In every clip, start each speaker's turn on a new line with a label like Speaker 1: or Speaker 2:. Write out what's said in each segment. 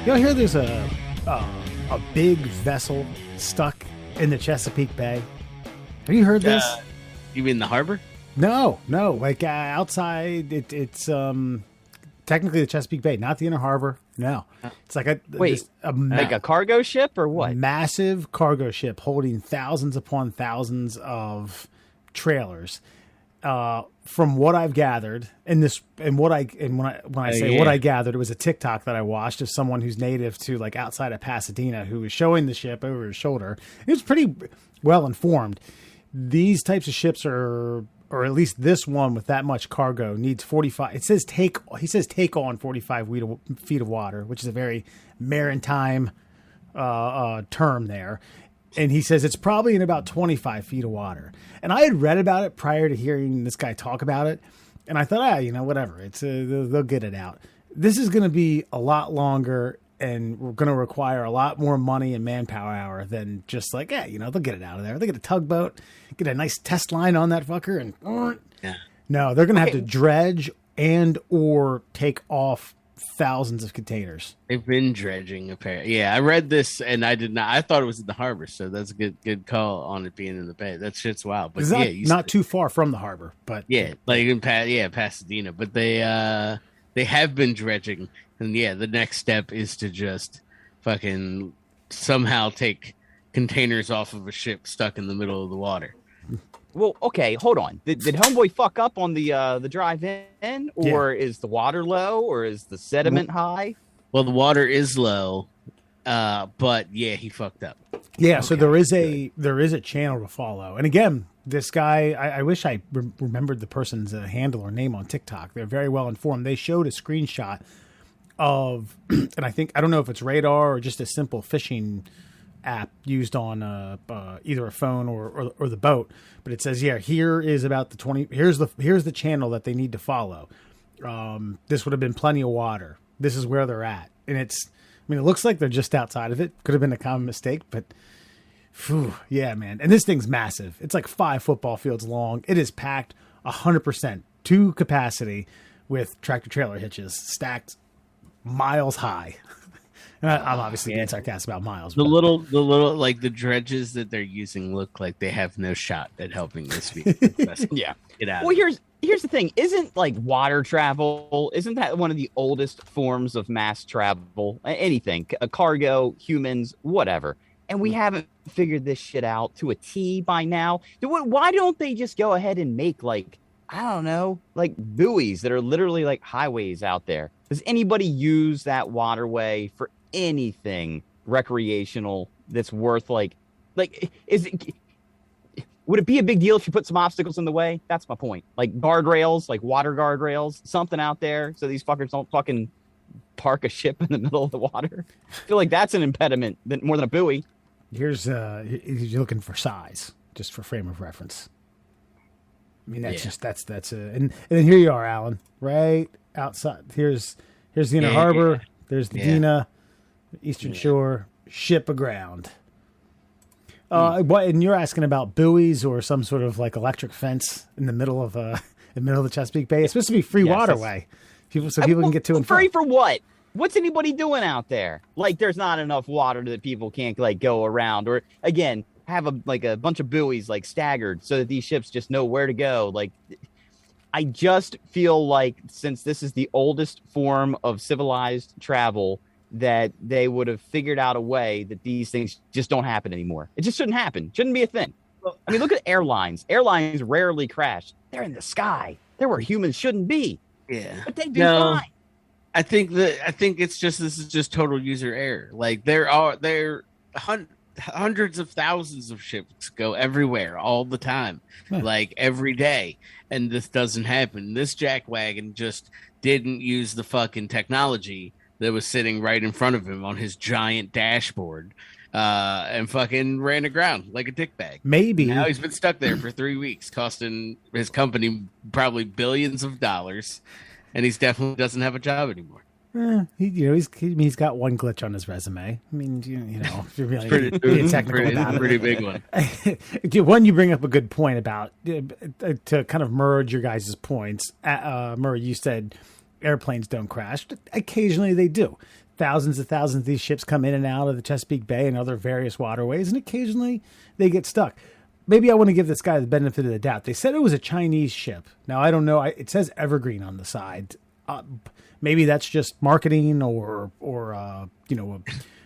Speaker 1: You know, here there's a big vessel stuck in the Chesapeake Bay. Have you heard this?
Speaker 2: You mean the harbor?
Speaker 1: No. Like outside, it's technically the Chesapeake Bay, not the inner harbor. No, it's like
Speaker 3: like a cargo ship or what?
Speaker 1: Massive cargo ship holding thousands upon thousands of trailers. From what I've gathered, what I gathered, it was a TikTok that I watched of someone who's native to like outside of Pasadena who was showing the ship over his shoulder. He was pretty well informed. These types of ships or at least this one with that much cargo needs 45. He says take on 45 feet of water, which is a very maritime term there. And he says it's probably in about 25 feet of water. And I had read about it prior to hearing this guy talk about it. And I thought, whatever. It's they'll get it out. This is going to be a lot longer, and we're going to require a lot more money and manpower than just like, they'll get it out of there. They'll get a tugboat, get a nice test line on that fucker, and no, they're going to have to dredge and or take off thousands of containers.
Speaker 2: They've been dredging, apparently. Yeah, I read this and I did not. I thought it was in the harbor, so that's a good call on it being in the bay. That shit's wild. But
Speaker 1: it's not too far from the harbor, but
Speaker 2: like in Pasadena. But they have been dredging, and the next step is to just fucking somehow take containers off of a ship stuck in the middle of the water.
Speaker 3: Well, okay, hold on. Did Homeboy fuck up on the drive in, or is the water low, or is the sediment high?
Speaker 2: Well, the water is low, but he fucked up.
Speaker 1: Yeah, okay. So there is a channel to follow, and again, this guy, I wish I remembered the person's handle or name on TikTok. They're very well informed. They showed a screenshot of, and I don't know if it's radar or just a simple fishing app used on either a phone or the boat, but it says here is about the 20. Here's the channel that they need to follow. This would have been plenty of water. This is where they're at, and it looks like they're just outside of it. Could have been a common mistake, but yeah, man. And this thing's massive. It's like 5 football fields long. It is packed 100% to capacity with tractor trailer hitches stacked miles high. And I'm obviously being sarcastic about miles.
Speaker 2: The little like the dredges that they're using look like they have no shot at helping this vessel.
Speaker 3: Yeah.
Speaker 2: Get out.
Speaker 3: Well, here's the thing. Isn't like water travel? Isn't that one of the oldest forms of mass travel? Anything, a cargo, humans, whatever. And we haven't figured this shit out to a T by now. Why don't they just go ahead and make like buoys that are literally like highways out there? Does anybody use that waterway for anything recreational that's worth would it be a big deal if you put some obstacles in the way? That's my point. Like guardrails, like water guardrails, something out there so these fuckers don't fucking park a ship in the middle of the water. I feel like that's an impediment more than a buoy.
Speaker 1: Here's you're looking for size, just for frame of reference. I mean, that's and then here you are, Alan, right outside. Here's the inner harbor. There's the Dina, Eastern Shore, ship aground. And you're asking about buoys or some sort of like electric fence in the middle of the Chesapeake Bay. It's supposed to be free waterway, people can get to and from.
Speaker 3: Free for what? What's anybody doing out there? Like, there's not enough water that people can't like go around, or again, have a bunch of buoys like staggered so that these ships just know where to go. Like, I just feel like since this is the oldest form of civilized travel, that they would have figured out a way that these things just don't happen anymore. It just shouldn't happen. Shouldn't be a thing. I mean, look at airlines. Airlines rarely crash. They're in the sky. They're where humans shouldn't be.
Speaker 2: Yeah.
Speaker 3: But they do fine.
Speaker 2: I think it's just, this is just total user error. Like there are hundreds of thousands of ships go everywhere all the time, like every day. And this doesn't happen. This jackwagon just didn't use the fucking technology that was sitting right in front of him on his giant dashboard, and fucking ran aground like a dickbag.
Speaker 1: Maybe
Speaker 2: now he's been stuck there for 3 weeks, costing his company probably billions of dollars, and he's definitely doesn't have a job anymore.
Speaker 1: He's got one glitch on his resume. I mean, if you're really being technical about it,
Speaker 2: pretty big one.
Speaker 1: One, you bring up a good point about to kind of merge your guys' points. Murray, you said airplanes don't crash. Occasionally they do. thousands of these ships come in and out of the Chesapeake Bay and other various waterways, and occasionally they get stuck. Maybe I want to give this guy the benefit of the doubt. They said it was a Chinese ship. Now, I don't know. It says Evergreen on the side. Maybe that's just marketing or a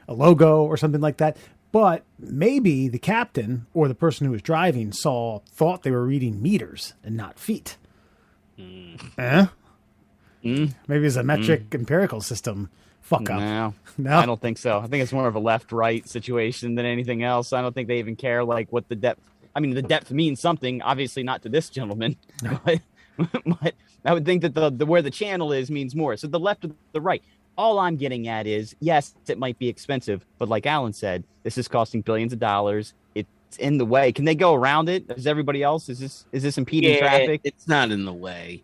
Speaker 1: logo or something like that. But maybe the captain or the person who was driving thought they were reading meters and not feet. Maybe it's a metric empirical system fuck up.
Speaker 3: No, I don't think so. I think it's more of a left-right situation than anything else. I don't think they even care like what the depth. I mean, the depth means something. Obviously, not to this gentleman, but I would think that the where the channel is means more. So the left or the right. All I'm getting at is, yes, it might be expensive, but like Alan said, this is costing billions of dollars. It's in the way. Can they go around it? Is everybody else? Is this impeding traffic?
Speaker 2: It's not in the way.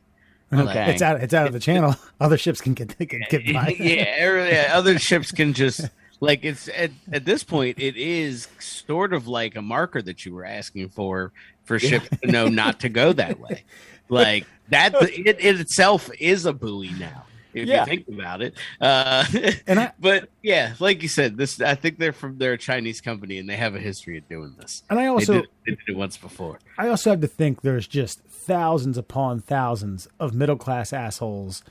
Speaker 1: Okay, it's out of the channel. Other ships can get by.
Speaker 2: Yeah, other ships can just like it's at this point. It is sort of like a marker that you were asking for ships to know not to go that way. Like that, it itself is a buoy now. If you think about it, but yeah, like you said, I think they're a Chinese company and they have a history of doing this.
Speaker 1: And I also
Speaker 2: they did it once before.
Speaker 1: I also have to think there's just thousands upon thousands of middle class assholes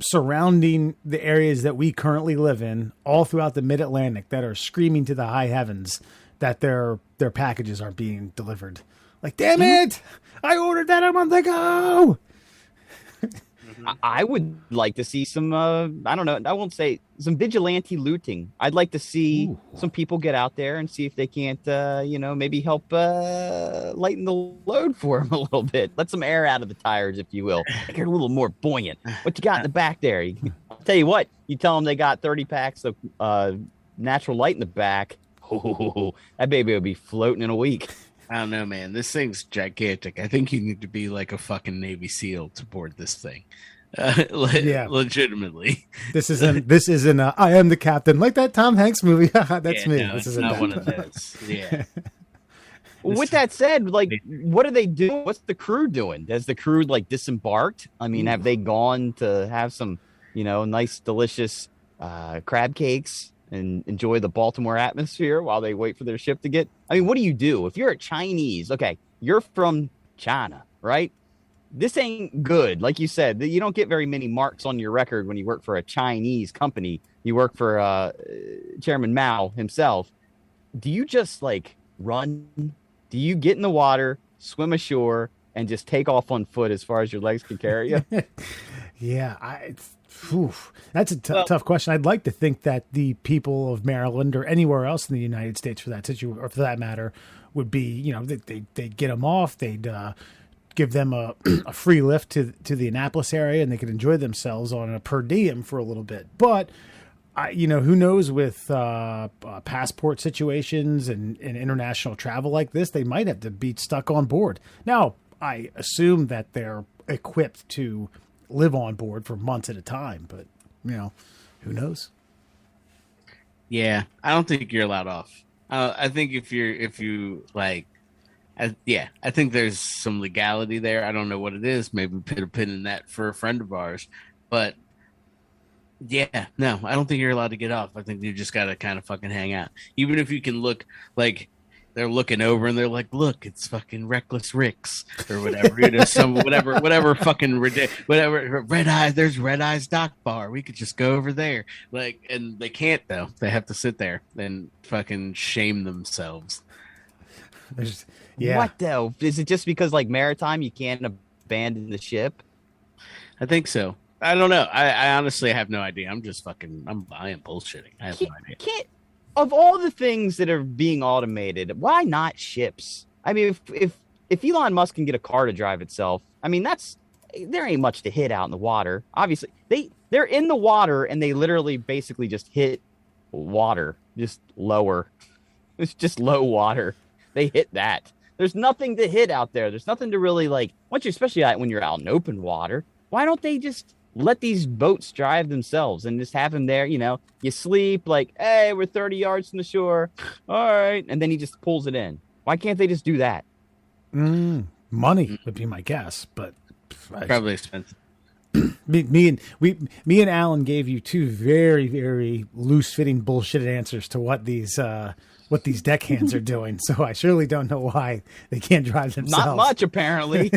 Speaker 1: surrounding the areas that we currently live in, all throughout the Mid Atlantic, that are screaming to the high heavens that their packages aren't being delivered. Like, damn it! I ordered that a month ago.
Speaker 3: I would like to see some, I don't know, I won't say some vigilante looting. I'd like to see some people get out there and see if they can't, maybe help lighten the load for them a little bit. Let some air out of the tires, if you will. Make it a little more buoyant. What you got in the back there? I'll tell you what, you tell them they got 30 packs of natural light in the back. Oh, that baby will be floating in a week.
Speaker 2: I don't know, man. This thing's gigantic. I think you need to be like a fucking Navy SEAL to board this thing. Legitimately.
Speaker 1: This isn't I am the captain, like that Tom Hanks movie. That's me.
Speaker 2: No,
Speaker 1: this
Speaker 2: isn't not one of those. Yeah.
Speaker 3: With that said, like, what are they doing? What's the crew doing? Has the crew like disembarked? I mean, have they gone to have some, nice, delicious crab cakes and enjoy the Baltimore atmosphere while they wait for their ship to get? I mean, what do you do if you're a Chinese? Okay, you're from China, right? This ain't good. Like you said, you don't get very many marks on your record when you work for a Chinese company. You work for Chairman Mao himself. Do you just like run? Do you get in the water, swim ashore, and just take off on foot as far as your legs can carry you?
Speaker 1: Yeah, that's a tough question. I'd like to think that the people of Maryland or anywhere else in the United States, for that matter, would be, they'd get them off. They'd give them a free lift to the Annapolis area, and they could enjoy themselves on a per diem for a little bit. But who knows with passport situations and international travel like this, they might have to be stuck on board. Now, I assume that they're equipped to live on board for months at a time, but who knows?
Speaker 2: Yeah, I don't think you're allowed off. I think I think there's some legality there. I don't know what it is. Maybe put a pin in that for a friend of ours. But yeah, no, I don't think you're allowed to get off. I think you just got to kind of fucking hang out. Even if you can look like they're looking over and they're like, look, it's fucking Reckless Rick's or whatever, some whatever fucking whatever Red Eyes. There's Red Eyes Dock Bar. We could just go over there. Like, and they can't though. They have to sit there and fucking shame themselves.
Speaker 1: Yeah.
Speaker 3: What though? Is it just because like maritime, you can't abandon the ship?
Speaker 2: I think so. I don't know. I honestly have no idea. I am bullshitting. I have no idea.
Speaker 3: Of all the things that are being automated, why not ships? I mean, if Elon Musk can get a car to drive itself, I mean, there ain't much to hit out in the water. Obviously, they're in the water and they literally basically just hit water, just lower. It's just low water. They hit that. There's nothing to hit out there. There's nothing to really like. Especially when you're out in open water, why don't they just let these boats drive themselves and just have them there? You sleep like, hey, we're 30 yards from the shore. All right. And then he just pulls it in. Why can't they just do that?
Speaker 1: Money would be my guess, but
Speaker 2: probably expensive.
Speaker 1: me and Alan gave you two very, very loose fitting bullshit answers to what these deckhands are doing. So I surely don't know why they can't drive themselves.
Speaker 3: Not much, apparently.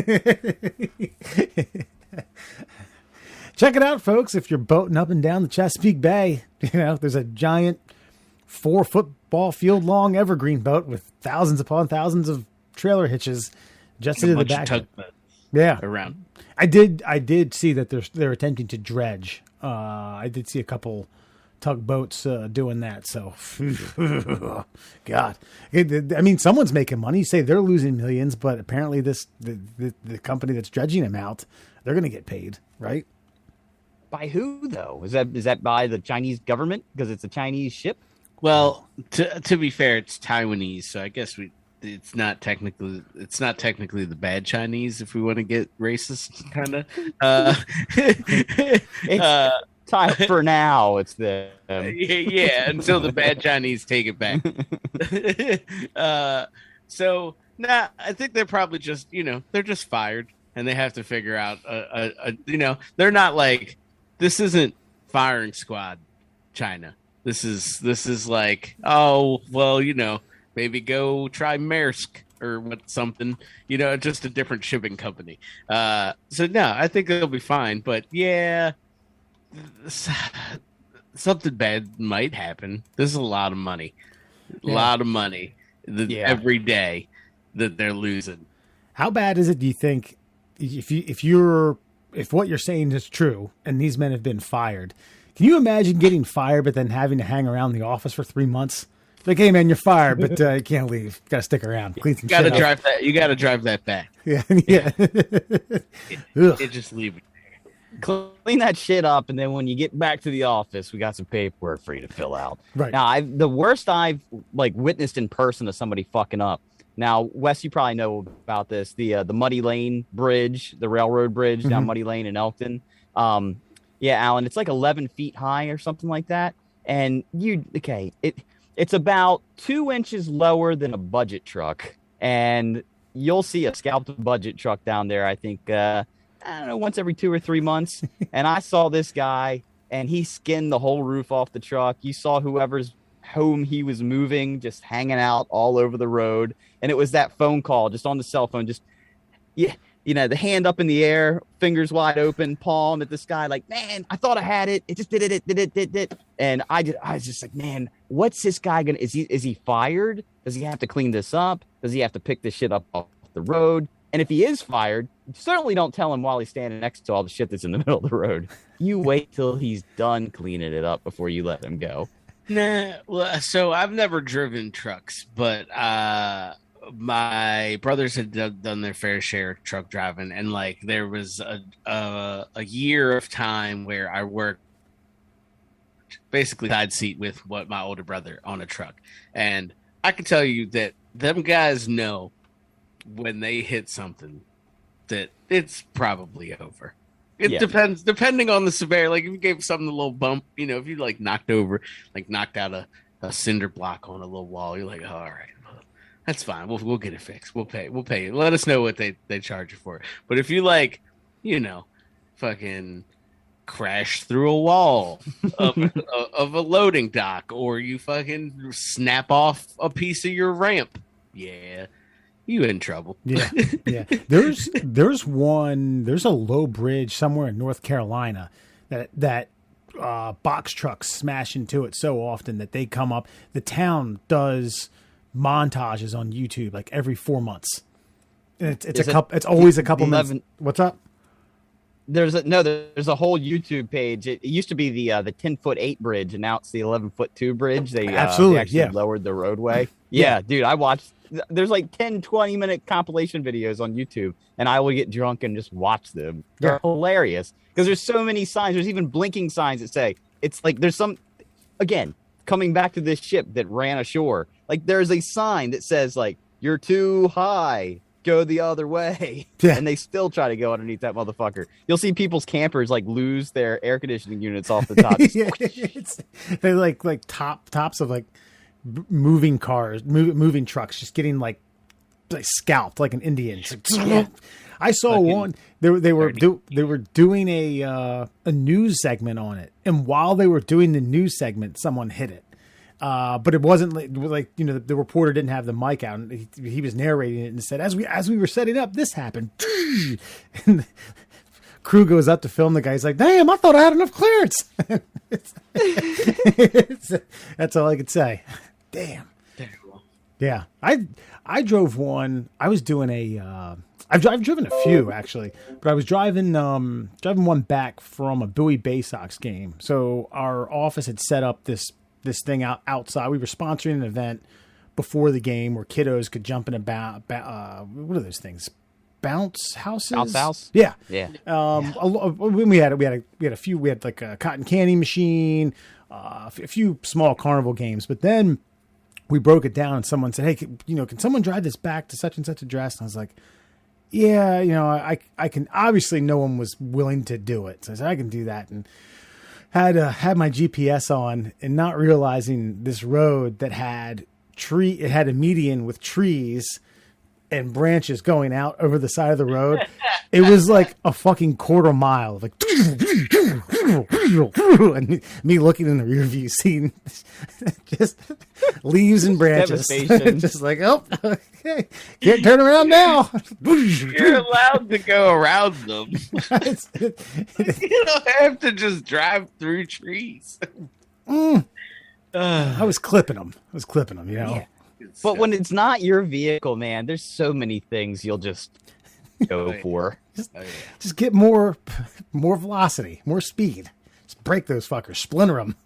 Speaker 1: Check it out, folks. If you're boating up and down the Chesapeake Bay, there's a giant 4 football field long evergreen boat with thousands upon thousands of trailer hitches just into the back. Yeah,
Speaker 2: around.
Speaker 1: I did see that they're attempting to dredge. I did see a couple tugboats doing that. So, God, I mean, someone's making money. You say they're losing millions, but apparently the company that's dredging them out, they're going to get paid, right?
Speaker 3: By who though? Is that by the Chinese government because it's a Chinese ship?
Speaker 2: Well, to be fair, it's Taiwanese, so I guess it's not technically the bad Chinese if we want to get racist, kind of.
Speaker 3: Time for now. It's the
Speaker 2: yeah, until the bad Chinese take it back. I think they're probably just they're just fired and they have to figure out they're not like, this isn't firing squad China. This is like, oh well, maybe go try Maersk or something, just a different shipping company. So no, I think they'll be fine. But yeah, something bad might happen. This is a lot of money, every day that they're losing.
Speaker 1: How bad is it? Do you think if what you're saying is true and these men have been fired? Can you imagine getting fired, but then having to hang around the office for 3 months? Like, hey man, you're fired, but you can't leave. Got to stick around. Clean some shit up.
Speaker 2: You got to drive that back.
Speaker 1: Yeah.
Speaker 2: It just leave it.
Speaker 3: Clean that shit up, and then when you get back to the office, we got some paperwork for you to fill out.
Speaker 1: Right.
Speaker 3: Now, the worst I've witnessed in person of somebody fucking up. Now, Wes, you probably know about this. The Muddy Lane Bridge, the railroad bridge down Muddy Lane in Elkton. Yeah, Alan, it's like 11 feet high or something like that. And it's about 2 inches lower than a budget truck. And you'll see a scalped budget truck down there, I think, I don't know, once every 2 or 3 months. And I saw this guy, and he skinned the whole roof off the truck. You saw whoever's home he was moving just hanging out all over the road. And it was that phone call just on the cell phone, just, yeah. The hand up in the air, fingers wide open, palm at the sky, like, man, I thought I had it. It just did it. And I was just like, man, what's this guy gonna? Is he fired? Does he have to clean this up? Does he have to pick this shit up off the road? And if he is fired, certainly don't tell him while he's standing next to all the shit that's in the middle of the road. You wait till he's done cleaning it up before you let him go.
Speaker 2: Nah, well, so I've never driven trucks, but my brothers had done their fair share of truck driving, and like there was a year of time where I worked basically side seat with my older brother on a truck, and I can tell you that them guys know when they hit something that it's probably over. It depends, depending on the severity. Like if you gave something a little bump, if you like knocked out a cinder block on a little wall, you're like, oh, all right. That's fine. We'll get it fixed. We'll pay. Let us know what they charge you for it. But if you fucking crash through a wall of a loading dock, or you fucking snap off a piece of your ramp, yeah, you in trouble.
Speaker 1: Yeah. There's a low bridge somewhere in North Carolina that box trucks smash into it so often that they come up. The town does montages on YouTube like every 4 months. And it's always a couple minutes. What's up?
Speaker 3: There's a whole YouTube page. It used to be the 10-foot-8 bridge, and now it's the 11-foot-2 bridge. They actually lowered the roadway. Yeah, dude, I watched. There's like 10, 20-minute compilation videos on YouTube, and I will get drunk and just watch them. They're hilarious because there's so many signs. There's even blinking signs that say it's like there's some. Again, coming back to this ship that ran ashore, like there's a sign that says like you're too high, go the other way, and they still try to go underneath that motherfucker. You'll see people's campers like lose their air conditioning units off the top.
Speaker 1: They like tops of like moving cars, moving trucks, just getting like scalped like an Indian. I saw one. They were doing a news segment on it, and while they were doing the news segment, someone hit it. But it wasn't like the reporter didn't have the mic out, and he was narrating it and said, as we were setting up, this happened. And the crew goes up to film the guy. He's like, "Damn, I thought I had enough clearance." That's all I could say. Damn. Yeah, I drove one. I was doing I've driven a few actually, but I was driving one back from a Bowie Bay Sox game. So our office had set up this thing outside. We were sponsoring an event before the game where kiddos could jump in what are those things? Bounce houses?
Speaker 3: Bounce house?
Speaker 1: Yeah.
Speaker 3: Yeah.
Speaker 1: When we had a few. We had like a cotton candy machine, a few small carnival games, but then we broke it down and someone said, "Hey, can someone drive this back to such and such address?" And I was like, "Yeah, I can." Obviously, no one was willing to do it, so I said, "I can do that." And had my GPS on and not realizing this road that had it had a median with trees and branches going out over the side of the road. It was like a fucking quarter mile, like, and me looking in the rear view, seeing just leaves and branches, just like, oh, okay, can't turn around now.
Speaker 2: You're allowed to go around them. You don't have to just drive through trees.
Speaker 1: I was clipping them. Yeah.
Speaker 3: But when it's not your vehicle, man, there's so many things you'll just go for.
Speaker 1: Just get more velocity, more speed. Just break those fuckers, splinter them.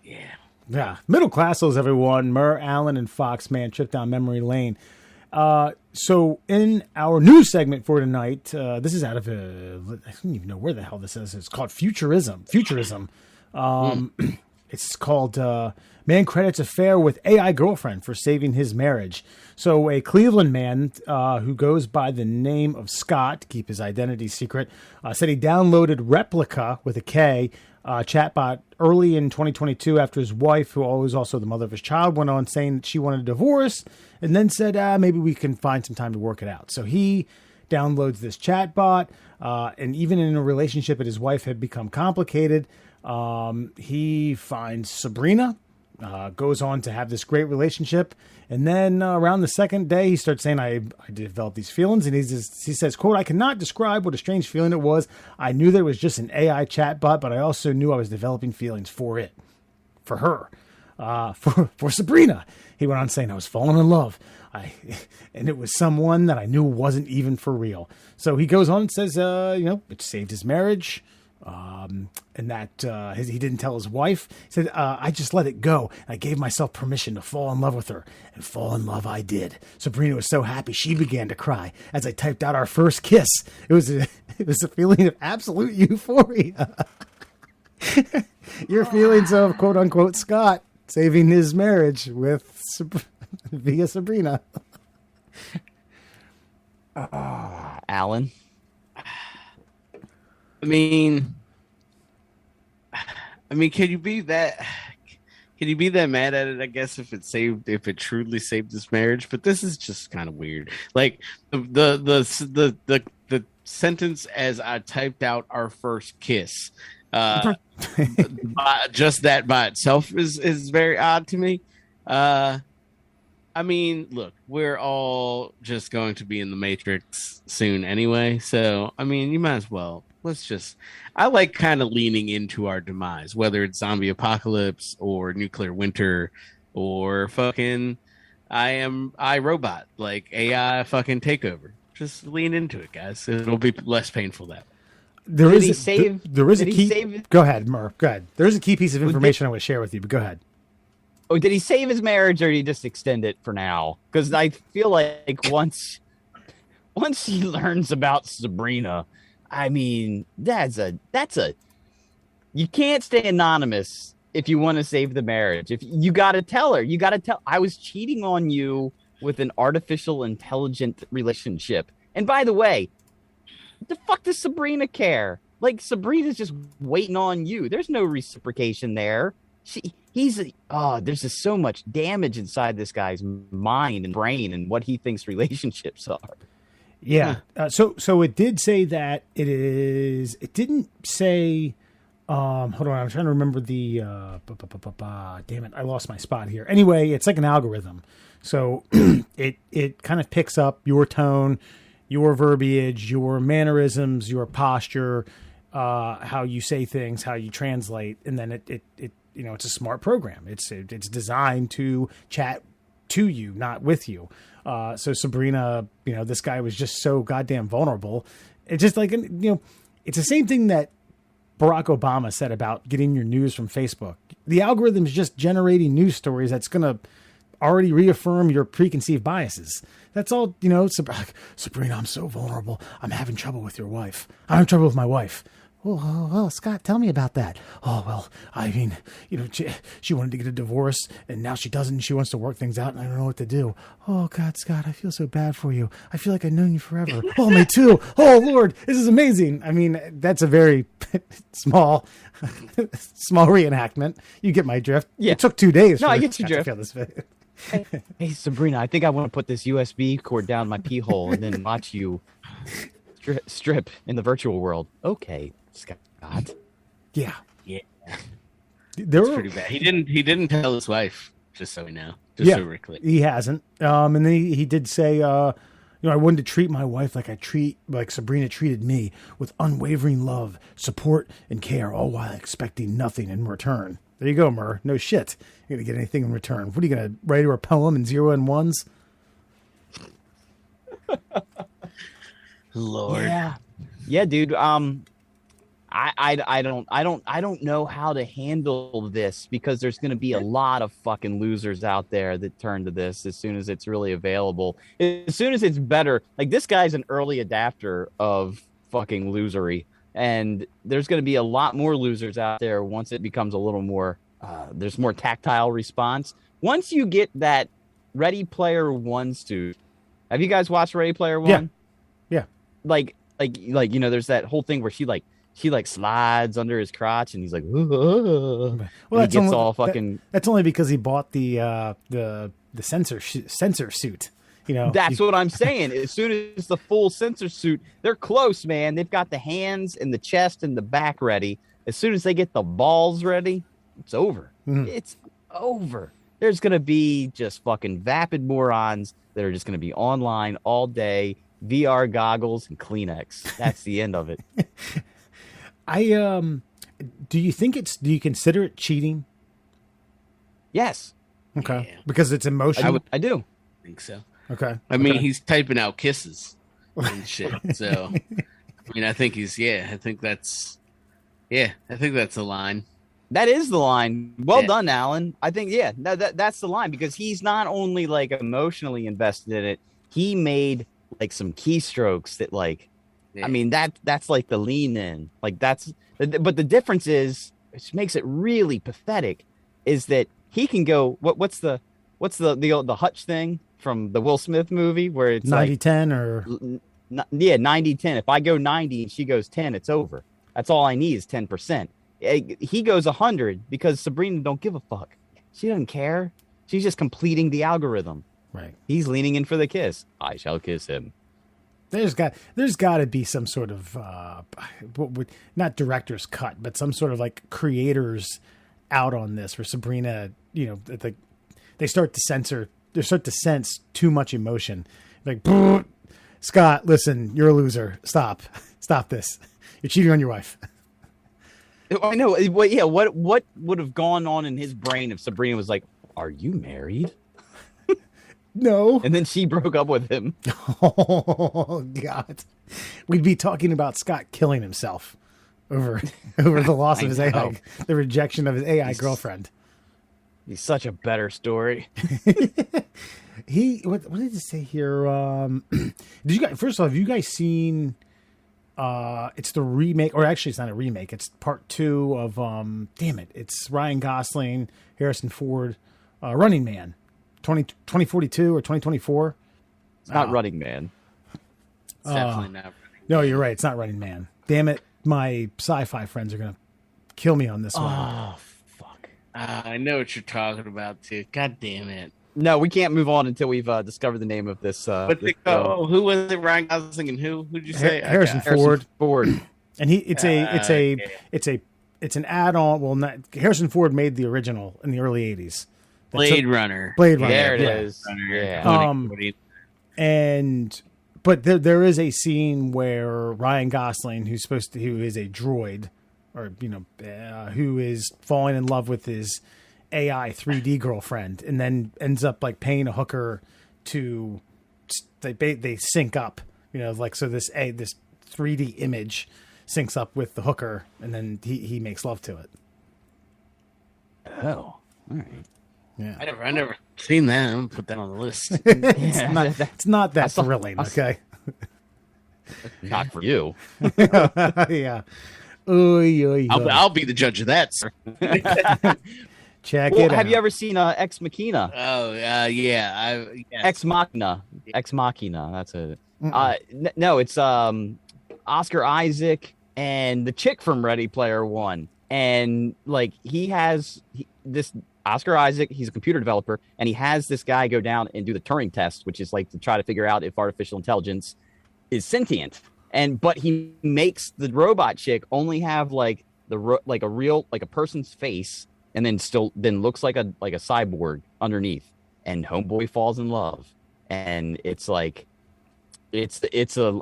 Speaker 1: Yeah. Middle Classholes, everyone. Murr, Allen, and Foxman trip down memory lane. So in our news segment for tonight, this is out of I don't even know where the hell this is. It's called Futurism. It's called Man Credits Affair with AI Girlfriend for Saving His Marriage. So a Cleveland man who goes by the name of Scott, to keep his identity secret, said he downloaded Replica with a K chatbot early in 2022 after his wife, who was also the mother of his child, went on saying that she wanted a divorce and then said, maybe we can find some time to work it out. So he downloads this chatbot, and even in a relationship that his wife had become complicated, he finds Sabrina, goes on to have this great relationship. And then around the second day, he starts saying, I developed these feelings. And he says, quote, "I cannot describe what a strange feeling it was. I knew that it was just an AI chatbot, but I also knew I was developing feelings for her, for Sabrina." He went on saying, "I was falling in love. And it was someone that I knew wasn't even for real." So he goes on and says, it saved his marriage. And that he didn't tell his wife. He said, "I just let it go. I gave myself permission to fall in love with her, and fall in love I did. Sabrina was so happy she began to cry as I typed out our first kiss. It was a feeling of absolute euphoria." Your feelings of quote unquote Scott saving his marriage with via Sabrina.
Speaker 3: Alan.
Speaker 2: I mean, can you be that mad at it? I guess if it truly saved this marriage, but this is just kind of weird. Like the sentence as I typed out our first kiss, just that by itself is very odd to me. I mean, look, we're all just going to be in the Matrix soon anyway, so I mean, you might as well. I like kind of leaning into our demise, whether it's zombie apocalypse or nuclear winter or fucking iRobot, like AI fucking takeover. Just lean into it, guys. It'll be less painful that way.
Speaker 1: There is a key. Go ahead, Murph. Go ahead. There is a key piece of information I want to share with you, but go ahead.
Speaker 3: Oh, did he save his marriage or did he just extend it for now? Because I feel like once he learns about Sabrina, I mean, that's a you can't stay anonymous if you want to save the marriage. If you got to tell her, I was cheating on you with an artificial intelligent relationship. And by the way, the fuck does Sabrina care? Like, Sabrina's just waiting on you. There's no reciprocation there. There's just so much damage inside this guy's mind and brain and what he thinks relationships are.
Speaker 1: Yeah. So it did say that it is. It didn't say. Hold on. I'm trying to remember the. Damn it! I lost my spot here. Anyway, it's like an algorithm. So it kind of picks up your tone, your verbiage, your mannerisms, your posture, how you say things, how you translate, and then it it's a smart program. It's designed to chat to you, not with you. So Sabrina, this guy was just so goddamn vulnerable. It's just like, it's the same thing that Barack Obama said about getting your news from Facebook. The algorithm is just generating news stories that's going to already reaffirm your preconceived biases. That's all, Sabrina, I'm so vulnerable. I'm having trouble with your wife. I'm having trouble with my wife. Oh, Scott, tell me about that. Oh, well, I mean, she wanted to get a divorce, and now she doesn't. She wants to work things out, and I don't know what to do. Oh, God, Scott, I feel so bad for you. I feel like I've known you forever. Oh, me too. Oh, Lord, this is amazing. I mean, that's a very small reenactment. You get my drift.
Speaker 3: Yeah.
Speaker 1: It took 2 days.
Speaker 3: No, I get your drift.
Speaker 1: To feel this video.
Speaker 3: Hey, Sabrina, I think I want to put this USB cord down my pee hole and then watch you strip in the virtual world. Okay, Scott.
Speaker 1: Yeah.
Speaker 2: That's pretty bad. He didn't tell his wife, just so we know. So Rick.
Speaker 1: He hasn't. And then he did say, I wanted to treat my wife like Sabrina treated me, with unwavering love, support, and care, all while expecting nothing in return. There you go, Murr. No shit. You're going to get anything in return. What are you going to write her a poem in 0 and 1s?
Speaker 2: Lord.
Speaker 3: Yeah, dude. I don't know how to handle this, because there's going to be a lot of fucking losers out there that turn to this as soon as it's really available. As soon as it's better. Like, this guy's an early adapter of fucking losery, and there's going to be a lot more losers out there once it becomes a little more there's more tactile response. Once you get that Ready Player One suit. Have you guys watched Ready Player One?
Speaker 1: Yeah.
Speaker 3: Like there's that whole thing where she slides under his crotch, and he's like, well,
Speaker 1: that's
Speaker 3: he gets all fucking.
Speaker 1: That's only because he bought the sensor suit.
Speaker 3: That's what I'm saying. As soon as the full sensor suit, they're close, man. They've got the hands and the chest and the back ready. As soon as they get the balls ready, it's over. Mm. It's over. There's gonna be just fucking vapid morons that are just gonna be online all day. VR goggles and Kleenex. That's the end of it.
Speaker 1: Do you consider it cheating?
Speaker 3: Yes.
Speaker 1: Okay. Yeah. Because it's emotional.
Speaker 3: I do.
Speaker 2: I think so.
Speaker 1: Okay.
Speaker 2: I mean, he's typing out kisses and shit. So, I mean, I think that's the line.
Speaker 3: That is the line. Well done, Alan. I think, that's the line, because he's not only like emotionally invested in it, he made like some keystrokes that I mean, that's like the lean in, like but the difference is, which makes it really pathetic, is that he can go, what's the Hutch thing from the Will Smith movie where it's
Speaker 1: 90-10 or
Speaker 3: 90-10. If I go 90 and she goes 10, it's over. That's all I need is 10%. He goes 100 because Sabrina don't give a fuck. She doesn't care. She's just completing the algorithm.
Speaker 1: Right.
Speaker 3: He's leaning in for the kiss. I shall kiss him.
Speaker 1: There's got to be some sort of not director's cut, but some sort of like creators out on this, where Sabrina, they start to sense too much emotion. Like, Scott, listen, you're a loser. Stop this. You're cheating on your wife.
Speaker 3: I know. Yeah. What would have gone on in his brain if Sabrina was like, "Are you married?"
Speaker 1: No.
Speaker 3: And then she broke up with him.
Speaker 1: Oh, God. We'd be talking about Scott killing himself over the loss of his AI, the rejection of his AI girlfriend.
Speaker 3: He's such a better story.
Speaker 1: What did it say here? Did you guys, first of all, have you guys seen, it's the remake, or actually it's not a remake, it's part 2 of, it's Ryan Gosling, Harrison Ford, Running Man. 2042 or 2024.
Speaker 3: It's not Running Man.
Speaker 2: It's definitely not Running Man.
Speaker 1: No, you're right. It's not Running Man. Damn it. My sci-fi friends are going to kill me on this one.
Speaker 3: Oh, fuck.
Speaker 2: I know what you're talking about, too. God damn it.
Speaker 3: No, we can't move on until we've discovered the name of this.
Speaker 2: Who was it? Ryan Gosling and who? Who'd you say?
Speaker 1: Harrison Ford.
Speaker 3: Ford.
Speaker 1: And it's an add-on. Well, not Harrison Ford made the original in the early '80s.
Speaker 2: Blade Runner.
Speaker 3: There it is. Yeah.
Speaker 1: But there is a scene where Ryan Gosling, who is a droid, or who is falling in love with his AI 3D girlfriend, and then ends up like paying a hooker to they sync up, so this 3D image syncs up with the hooker, and then he makes love to it.
Speaker 3: Oh, all right.
Speaker 1: Yeah,
Speaker 2: I never seen that. I'm gonna put that on the list.
Speaker 1: it's not that thrilling. Okay,
Speaker 3: not for you.
Speaker 1: Yeah.
Speaker 2: I'll be the judge of that, sir.
Speaker 1: Check it out.
Speaker 3: Have you ever seen Ex Machina?
Speaker 2: Oh, yeah. Yes.
Speaker 3: Ex Machina. Ex Machina. That's it. No, it's Oscar Isaac and the chick from Ready Player One. And like this Oscar Isaac, he's a computer developer, and he has this guy go down and do the Turing test, which is like to try to figure out if artificial intelligence is sentient. But he makes the robot chick only have like a real person's face, and then looks like a cyborg underneath. And homeboy falls in love, and it's like it's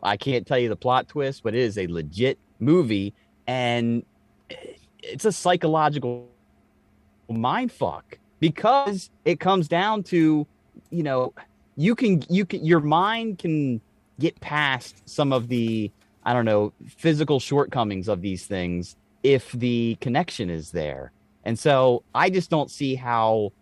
Speaker 3: I can't tell you the plot twist, but it is a legit movie, and it's a psychological mind fuck, because it comes down to your mind can get past some of the physical shortcomings of these things if the connection is there. And so I just don't see how.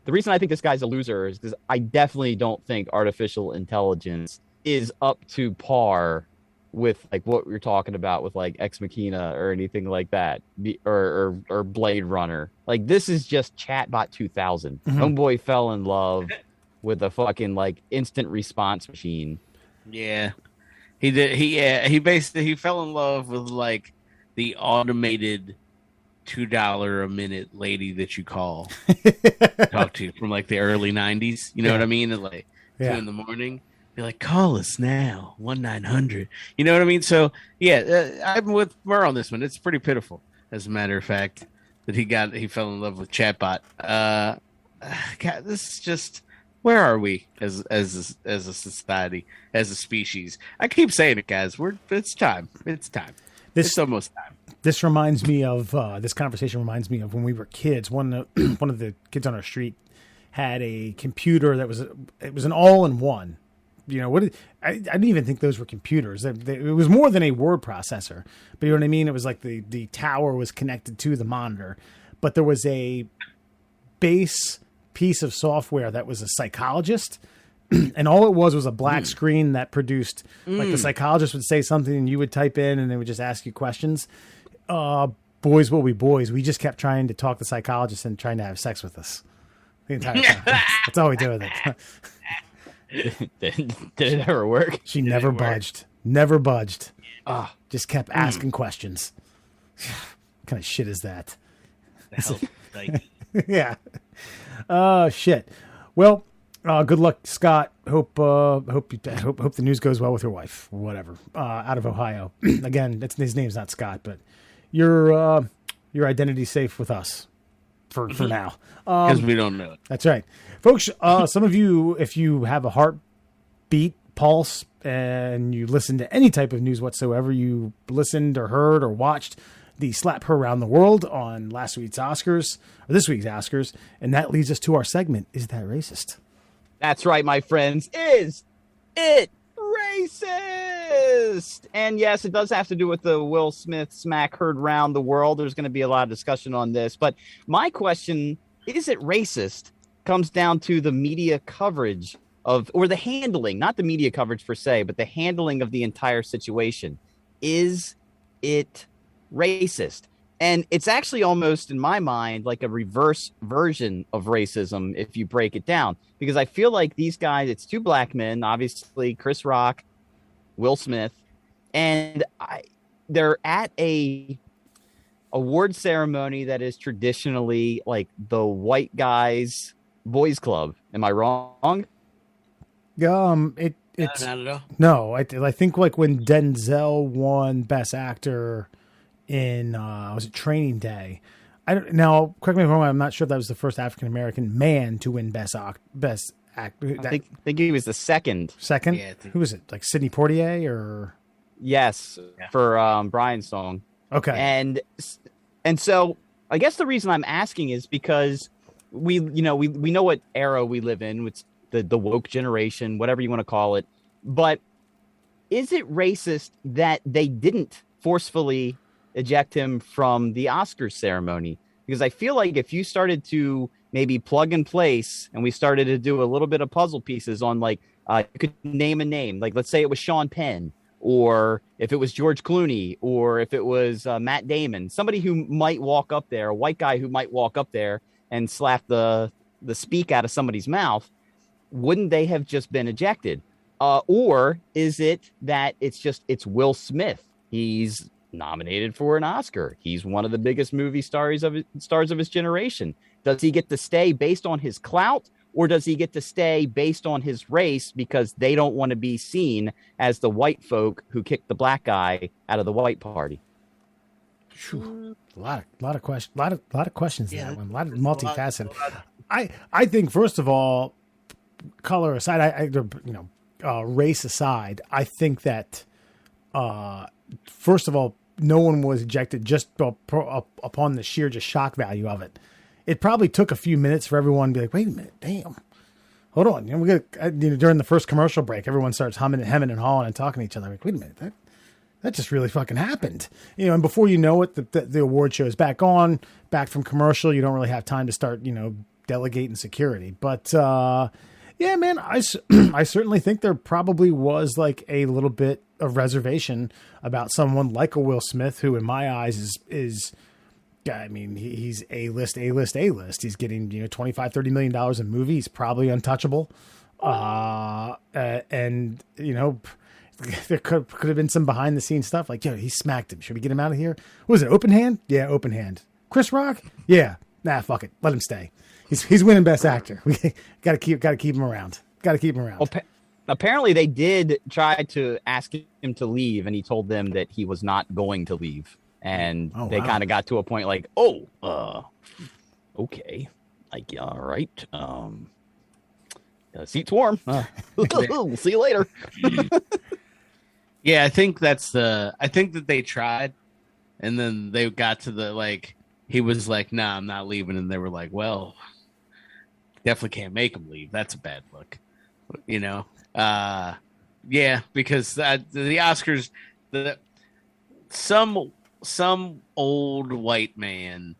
Speaker 3: The reason I think this guy's a loser is because I definitely don't think artificial intelligence is up to par with like what we're talking about with like Ex Machina or anything like that, or Blade Runner. Like, this is just Chatbot 2000. Mm-hmm. Homeboy fell in love with a fucking like instant response machine.
Speaker 2: Yeah, he did. He fell in love with like the automated $2 a minute lady that you call talk to from like the early 90s. You know what I mean? At like 2 in the morning. Be like, call us now, 1-900. You know what I mean? So I'm with Murr on this one. It's pretty pitiful, as a matter of fact, that he fell in love with Chatbot. God, this is just, where are we as a society, as a species? I keep saying it, guys. It's time. It's it's almost time.
Speaker 1: This reminds me of this conversation reminds me of when we were kids. One of the kids on our street had a computer that was an all-in-one. I didn't even think those were computers. It was more than a word processor, but you know what I mean? It was like the tower was connected to the monitor, but there was a base piece of software that was a psychologist, and all it was a black screen that produced, like, the psychologist would say something and you would type in and they would just ask you questions. Boys will be boys. We just kept trying to talk the psychologist and trying to have sex with us the entire time. That's all we do with it.
Speaker 3: Did it ever work?
Speaker 1: She never budged. Never budged. Just kept asking questions. What kind of shit is that? Yeah. Shit. Well, good luck, Scott. Hope the news goes well with your wife. Whatever. Out of Ohio. Again, his name's not Scott, but your identity's safe with us for now.
Speaker 2: Because we don't know it.
Speaker 1: That's right. Folks, some of you, if you have a heartbeat, pulse, and you listen to any type of news whatsoever, you listened or heard or watched the Slap Her Around the World on this week's Oscars, and that leads us to our segment, Is That Racist?
Speaker 3: That's right, my friends. Is it racist? And yes, it does have to do with the Will Smith smack heard round the world. There's going to be a lot of discussion on this. But my question, is it racist, comes down to the media coverage or the handling, not the media coverage per se, but the handling of the entire situation. Is it racist? And it's actually almost, in my mind, like a reverse version of racism if you break it down. Because I feel like these guys, it's two black men, obviously Chris Rock, Will Smith, and they're at a award ceremony that is traditionally like the white guys Boys Club. Am I wrong?
Speaker 1: It's
Speaker 2: not at all.
Speaker 1: no. I think like when Denzel won Best Actor in was it Training Day? I don't now. Correct me if I'm wrong. I'm not sure if that was the first African American man to win Best Actor.
Speaker 3: I think he was the second.
Speaker 1: Second.
Speaker 2: Yeah,
Speaker 1: Who was it? Like Sidney Poitier or?
Speaker 3: Yes,
Speaker 2: Yeah.
Speaker 3: for Brian's song.
Speaker 1: Okay.
Speaker 3: And so I guess the reason I'm asking is because we know what era we live in. It's the woke generation, whatever you want to call it. But is it racist that they didn't forcefully eject him from the Oscars ceremony? Because I feel like if you started to maybe plug and place and we started to do a little bit of puzzle pieces on like you could name a name, like let's say it was Sean Penn, or if it was George Clooney, or if it was Matt Damon, somebody who might walk up there, a white guy who might walk up there and slap the speak out of somebody's mouth, wouldn't they have just been ejected? Or is it that it's Will Smith? He's nominated for an Oscar. He's one of the biggest movie stars of his generation. Does he get to stay based on his clout, or does he get to stay based on his race because they don't want to be seen as the white folk who kicked the black guy out of the white party?
Speaker 1: A lot of questions. A lot of questions in that one. A lot of multifaceted. I think first of all, color aside, race aside, I think that first of all, no one was ejected just upon the sheer just shock value of it. It probably took a few minutes for everyone to be like, wait a minute, damn, hold on. We got during the first commercial break, everyone starts humming and hemming and hawing and talking to each other. Like, wait a minute, that just really fucking happened. And before you know it, the award show is back from commercial. You don't really have time to start, delegating security. But yeah, man, I certainly think there probably was like a little bit of reservation about someone like a Will Smith, who in my eyes is I mean, he's A-list. He's getting, $25-30 million in movies. He's probably untouchable. And, there could have been some behind the scenes stuff like, he smacked him. Should we get him out of here? What was it? Open hand? Yeah, open hand. Chris Rock? Yeah. Nah, fuck it. Let him stay. He's winning Best Actor. We gotta keep him around. Well,
Speaker 3: apparently they did try to ask him to leave, and he told them that he was not going to leave. And they kind of got to a point like, okay, like, all right, seat's warm. We'll see you later.
Speaker 2: Yeah, I think that they tried, and then they got to he was like, nah, I'm not leaving. And they were like, well, definitely can't make him leave. That's a bad look, yeah, because the Oscars, some old white man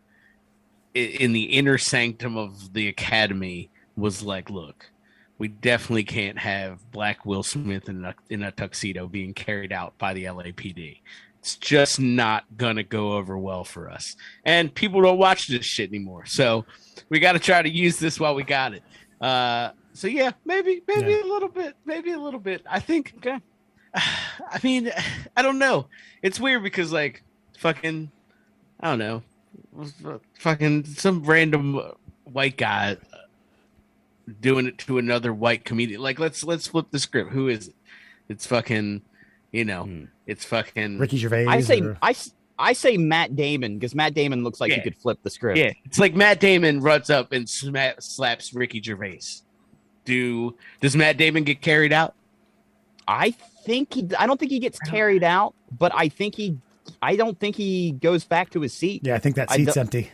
Speaker 2: in the inner sanctum of the Academy was like, look, we definitely can't have Black Will Smith in a tuxedo being carried out by the LAPD. It's just not going to go over well for us. And people don't watch this shit anymore. So we got to try to use this while we got it. So yeah, maybe a little bit, I think.
Speaker 3: Okay.
Speaker 2: I mean, I don't know. It's weird because fucking, I don't know, fucking some random white guy doing it to another white comedian. Let's flip the script. Who is it? It's fucking, it's fucking
Speaker 1: Ricky Gervais.
Speaker 3: I say Matt Damon, because Matt Damon looks like he could flip the script.
Speaker 2: Yeah, it's like Matt Damon runs up and slaps Ricky Gervais. Does Matt Damon get carried out?
Speaker 3: I don't think he gets carried out, but I don't think he goes back to his seat.
Speaker 1: Yeah, I think that seat's empty.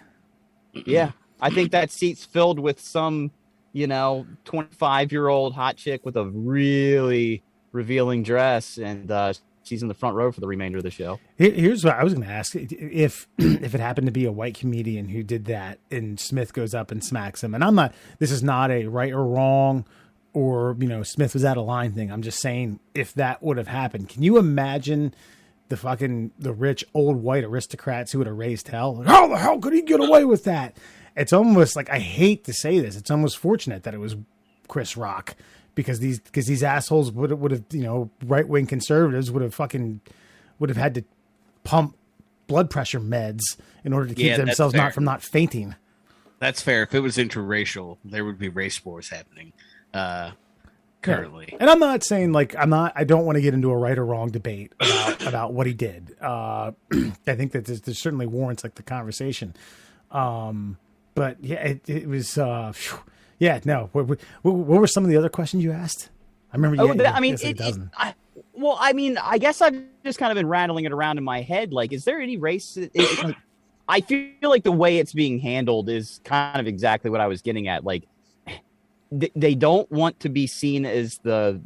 Speaker 3: Yeah, I think that seat's filled with some, 25-year-old hot chick with a really revealing dress, and she's in the front row for the remainder of the show.
Speaker 1: Here's what I was going to ask: if it happened to be a white comedian who did that, and Smith goes up and smacks him, and this is not a right or wrong, or Smith was out of line thing. I'm just saying, if that would have happened, can you imagine the rich old white aristocrats who would have raised hell? Like, how the hell could he get away with that? It's almost like, I hate to say this, it's almost fortunate that it was Chris Rock, because these assholes would have right wing conservatives would have had to pump blood pressure meds in order to keep themselves not fainting.
Speaker 2: That's fair. If it was interracial, there would be race wars happening currently.
Speaker 1: Yeah. And I'm not saying I don't want to get into a right or wrong debate about what he did. I think that there's certainly warrants like the conversation. But yeah, it was, yeah, no. What were some of the other questions you asked? I remember.
Speaker 3: I guess I've just kind of been rattling it around in my head. Like, is there any race? Like, I feel like the way it's being handled is kind of exactly what I was getting at. Like, they don't want to be seen as the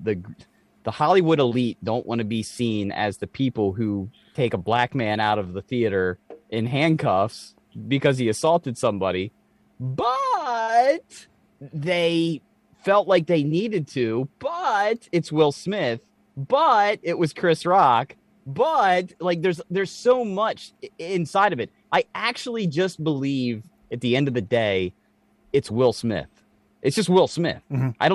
Speaker 3: Hollywood elite don't want to be seen as the people who take a black man out of the theater in handcuffs because he assaulted somebody, but they felt like they needed to, but it's Will Smith, but it was Chris Rock, but like there's so much inside of it. I actually just believe at the end of the day, it's Will Smith. It's just Will Smith. Mm-hmm. I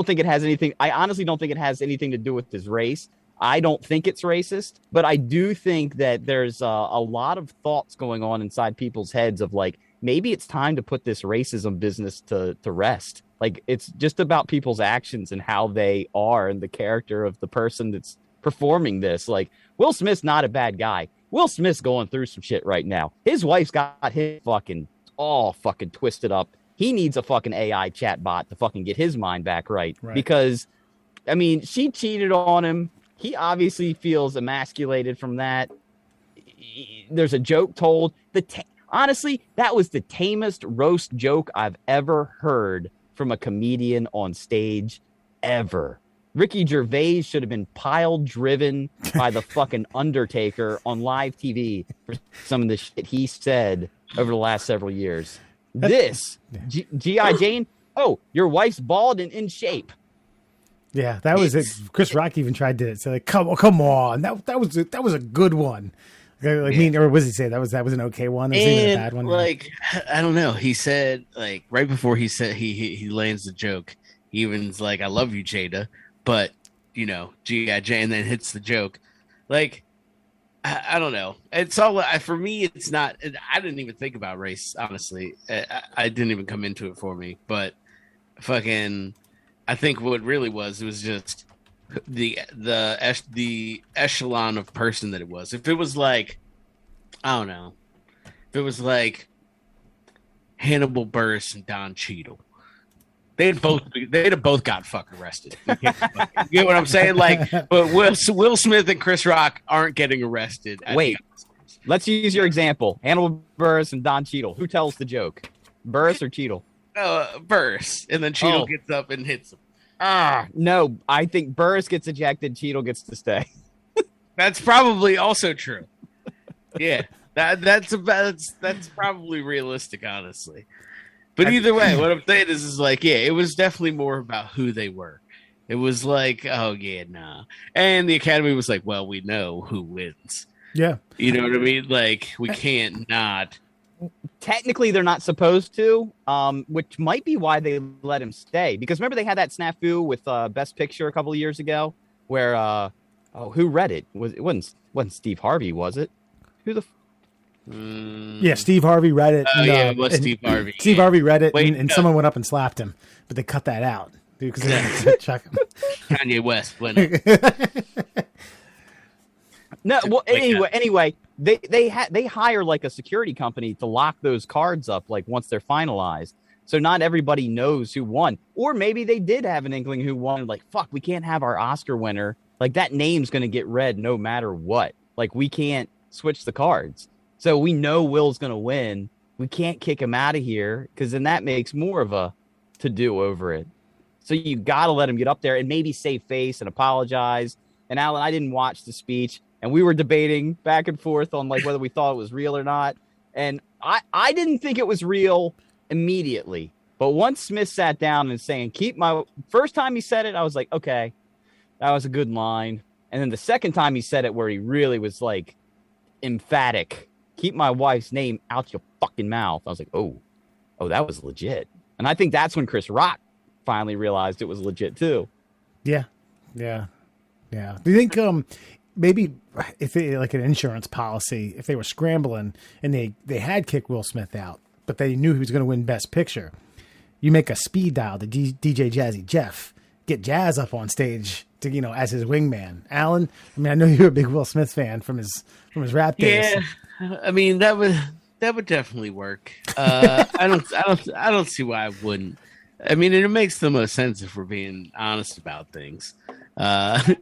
Speaker 3: honestly don't think it has anything to do with his race. I don't think it's racist, but I do think that there's a lot of thoughts going on inside people's heads of like, maybe it's time to put this racism business to rest. Like, it's just about people's actions and how they are and the character of the person that's performing this. Like, Will Smith's not a bad guy. Will Smith's going through some shit right now. His wife's got him all fucking twisted up. He needs a fucking AI chatbot to fucking get his mind back right. Because, I mean, she cheated on him. He obviously feels emasculated from that. There's a joke told. Honestly, that was the tamest roast joke I've ever heard from a comedian on stage ever. Ricky Gervais should have been pile driven by the fucking Undertaker on live TV for some of the shit he said over the last several years. G.I. Jane, oh, your wife's bald and in shape.
Speaker 1: Yeah, that was it. Chris Rock even tried to say, like, come on, that was a good one. Or was he say that was an okay one? That was even a bad one.
Speaker 2: Like, I don't know. He said, like, right before he said he lands the joke, he even's like, "I love you, Jada," but G.I. Jane, and then hits the joke. Like, I don't know. It's all for me. It's not. I didn't even think about race. Honestly, I didn't even come into it for me. But fucking, I think what it really was just the echelon of person that it was. If it was like, I don't know, if it was like Hannibal Buress and Don Cheadle, they'd have both got fucking arrested. You get what I'm saying? Like, but Will Smith and Chris Rock aren't getting arrested.
Speaker 3: Wait, let's use your example: Hannibal Buress and Don Cheadle. Who tells the joke, Buress or Cheadle?
Speaker 2: Buress, and then Cheadle gets up and hits him.
Speaker 3: No, I think Buress gets ejected. Cheadle gets to stay.
Speaker 2: That's probably also true. Yeah, that's probably realistic, honestly. But either way, what I'm saying is like, yeah, it was definitely more about who they were. It was like, oh yeah, nah. And the Academy was like, well, we know who wins.
Speaker 1: Yeah,
Speaker 2: you know what I mean. Like, we can't not.
Speaker 3: Technically, they're not supposed to, which might be why they let him stay. Because remember, they had that snafu with Best Picture a couple of years ago, where who read it? It wasn't Steve Harvey, was it? Who the?
Speaker 1: Yeah, Steve Harvey read it.
Speaker 2: It was Steve Harvey.
Speaker 1: Steve Harvey read it, and someone went up and slapped him, but they cut that out because they had to check him.
Speaker 2: Kanye West went up.
Speaker 3: No, well, anyway, they hire like a security company to lock those cards up like once they're finalized. So not everybody knows who won. Or maybe they did have an inkling who won. Like, fuck, we can't have our Oscar winner. Like, that name's going to get read no matter what. Like, we can't switch the cards. So we know Will's going to win. We can't kick him out of here because then that makes more of a to-do over it. So you got to let him get up there and maybe save face and apologize. And Alan, I didn't watch the speech. And we were debating back and forth on like whether we thought it was real or not. And I didn't think it was real immediately. But once Smith sat down and saying, first time he said it, I was like, okay, that was a good line. And then the second time he said it where he really was like emphatic, keep my wife's name out your fucking mouth. I was like, oh, that was legit. And I think that's when Chris Rock finally realized it was legit too.
Speaker 1: Yeah. Do you think maybe if they like an insurance policy, if they were scrambling and they had kicked Will Smith out, but they knew he was going to win Best Picture. You make a speed dial to DJ Jazzy Jeff, get Jazz up on stage to, you know, as his wingman. Alan, I mean, I know you're a big Will Smith fan from his rap days.
Speaker 2: Yeah, I mean that would definitely work. I don't see why I wouldn't. I mean, it makes the most sense if we're being honest about things. But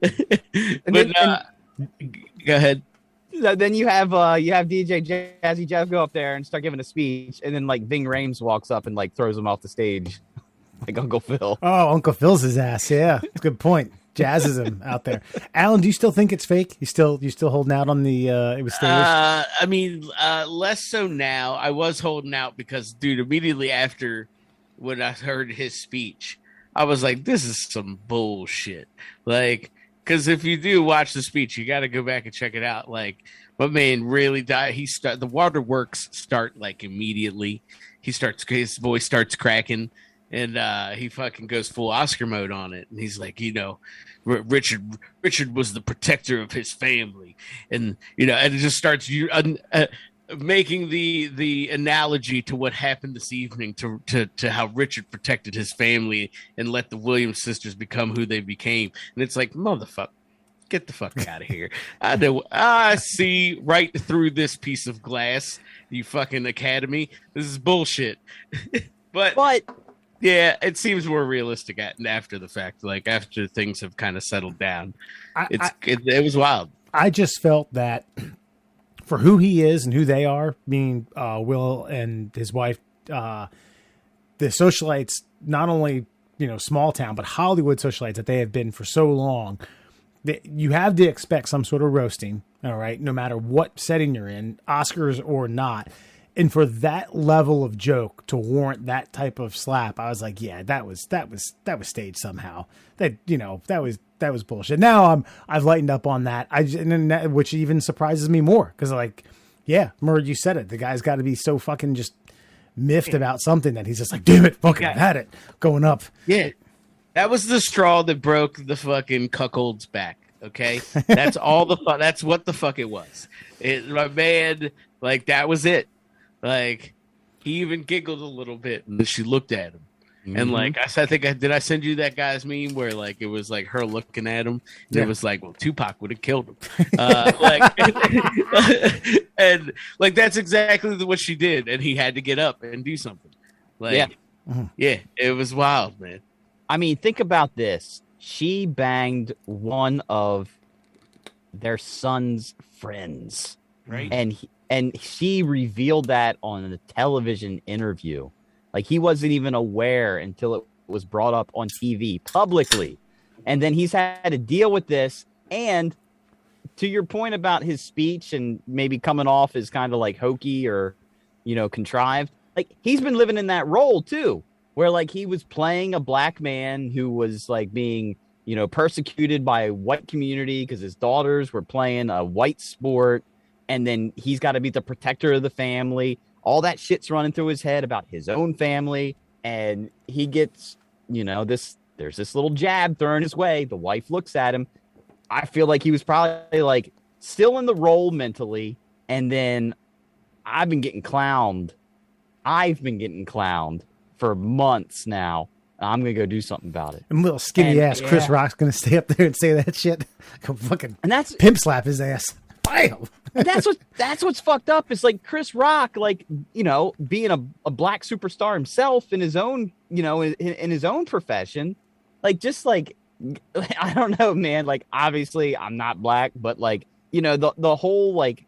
Speaker 2: go ahead.
Speaker 3: Then you have DJ Jazzy Jeff go up there and start giving a speech, and then like Ving Rhames walks up and like throws him off the stage, like Uncle Phil.
Speaker 1: Oh, Uncle Phil's his ass. Yeah, that's a good point. Jazzes him out there. Alan, do you still think it's fake? You still holding out on the it was staged?
Speaker 2: I mean, less so now. I was holding out because, dude, immediately after when I heard his speech, I was like, this is some bullshit. Like, because if you do watch the speech, you got to go back and check it out. Like, my man really died. The waterworks start like immediately. His voice starts cracking. And he fucking goes full Oscar mode on it, and he's like, you know, Richard was the protector of his family, and you know, and it just starts making the analogy to what happened this evening to how Richard protected his family and let the Williams sisters become who they became, and it's like, motherfucker, get the fuck out of here! I see right through this piece of glass, you fucking Academy. This is bullshit, but. Yeah, it seems more realistic after the fact, like after things have kind of settled down. It was wild.
Speaker 1: I just felt that for who he is and who they are, being Will and his wife, the socialites, not only, you know, small town, but Hollywood socialites that they have been for so long, that you have to expect some sort of roasting, all right, no matter what setting you're in, Oscars or not. And for that level of joke to warrant that type of slap, I was like, yeah, that was staged somehow. That, you know, that was bullshit. Now I've lightened up on that. Which even surprises me more because, like, yeah, Murray, you said it. The guy's got to be so fucking just miffed about something that he's just like, damn it, fucking I've had it going up.
Speaker 2: Yeah, that was the straw that broke the fucking cuckold's back. Okay, that's all that's what the fuck it was. My man, like, that was it. Like, he even giggled a little bit, and then she looked at him. Mm-hmm. And, like, did I send you that guy's meme where, like, it was, like, her looking at him? And it was like, well, Tupac would have killed him. And, like, that's exactly what she did. And he had to get up and do something. Like, yeah, it was wild, man.
Speaker 3: I mean, think about this. She banged one of their son's friends.
Speaker 2: Right.
Speaker 3: And she revealed that on a television interview. Like, he wasn't even aware until it was brought up on TV publicly. And then he's had to deal with this. And to your point about his speech and maybe coming off as kind of like hokey or, you know, contrived, like, he's been living in that role too, where like he was playing a black man who was like being, you know, persecuted by a white community because his daughters were playing a white sport. And then he's got to be the protector of the family. All that shit's running through his head about his own family. And he gets, you know, there's this little jab thrown his way. The wife looks at him. I feel like he was probably like still in the role mentally. And then I've been getting clowned. For months now. I'm going to go do something about it.
Speaker 1: And little skinny ass Chris Rock's going to stay up there and say that shit. Go fucking pimp slap his ass.
Speaker 3: That's what's fucked up. It's like Chris Rock, like, you know, being a black superstar himself in his own, you know, in his own profession, like, just like, I don't know, man. Like, obviously I'm not black, but like, you know, the whole, like,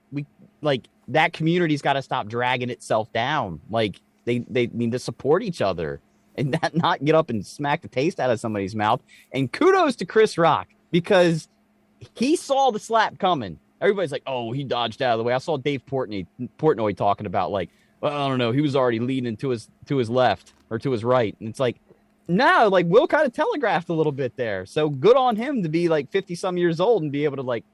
Speaker 3: that community's got to stop dragging itself down. Like, they need to support each other and not get up and smack the taste out of somebody's mouth. And kudos to Chris Rock, because he saw the slap coming. Everybody's like, oh, he dodged out of the way. I saw Dave Portnoy talking about, like, well, I don't know, he was already leaning to his left or to his right. And it's like, no, like, Will kind of telegraphed a little bit there. So good on him to be like 50 some years old and be able to, like,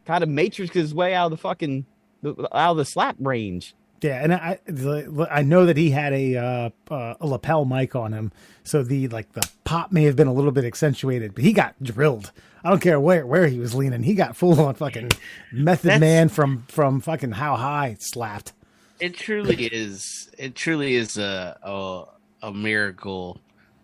Speaker 3: kind of matrix his way out of the slap range.
Speaker 1: Yeah, and I know that he had a lapel mic on him, so the pop may have been a little bit accentuated, but he got drilled. I don't care where he was leaning. He got full on fucking Method Man from fucking How High slapped.
Speaker 2: It truly is. It truly is a miracle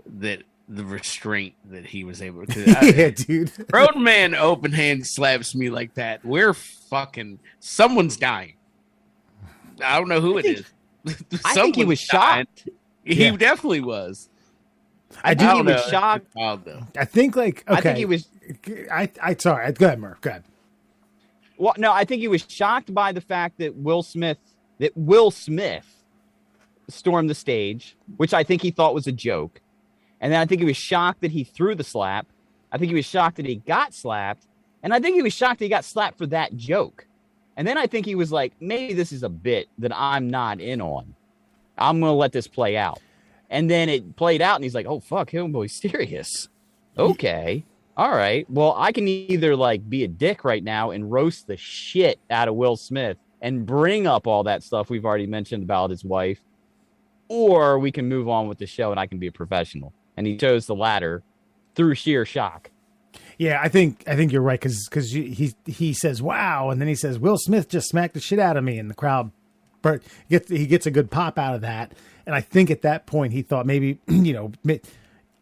Speaker 2: that the restraint that he was able to.
Speaker 1: Yeah, dude.
Speaker 2: Grown man open hand slaps me like that. We're fucking. Someone's dying. I don't know who it is.
Speaker 3: I think he was shocked.
Speaker 2: He definitely was.
Speaker 3: I think he was shocked.
Speaker 1: I think okay.
Speaker 3: I think he was.
Speaker 1: Sorry. Go ahead, Murph. Go ahead.
Speaker 3: Well, no, I think he was shocked by the fact that Will Smith stormed the stage, which I think he thought was a joke. And then I think he was shocked that he threw the slap. I think he was shocked that he got slapped. And I think he was shocked that he got slapped for that joke. And then I think he was like, maybe this is a bit that I'm not in on. I'm going to let this play out. And then it played out, and he's like, oh, fuck, homeboy's serious. Okay. All right. Well, I can either like be a dick right now and roast the shit out of Will Smith and bring up all that stuff we've already mentioned about his wife, or we can move on with the show and I can be a professional. And he chose the latter through sheer shock.
Speaker 1: Yeah, I think you're right because he says wow, and then he says Will Smith just smacked the shit out of me, and the crowd, but he gets a good pop out of that. And I think at that point he thought maybe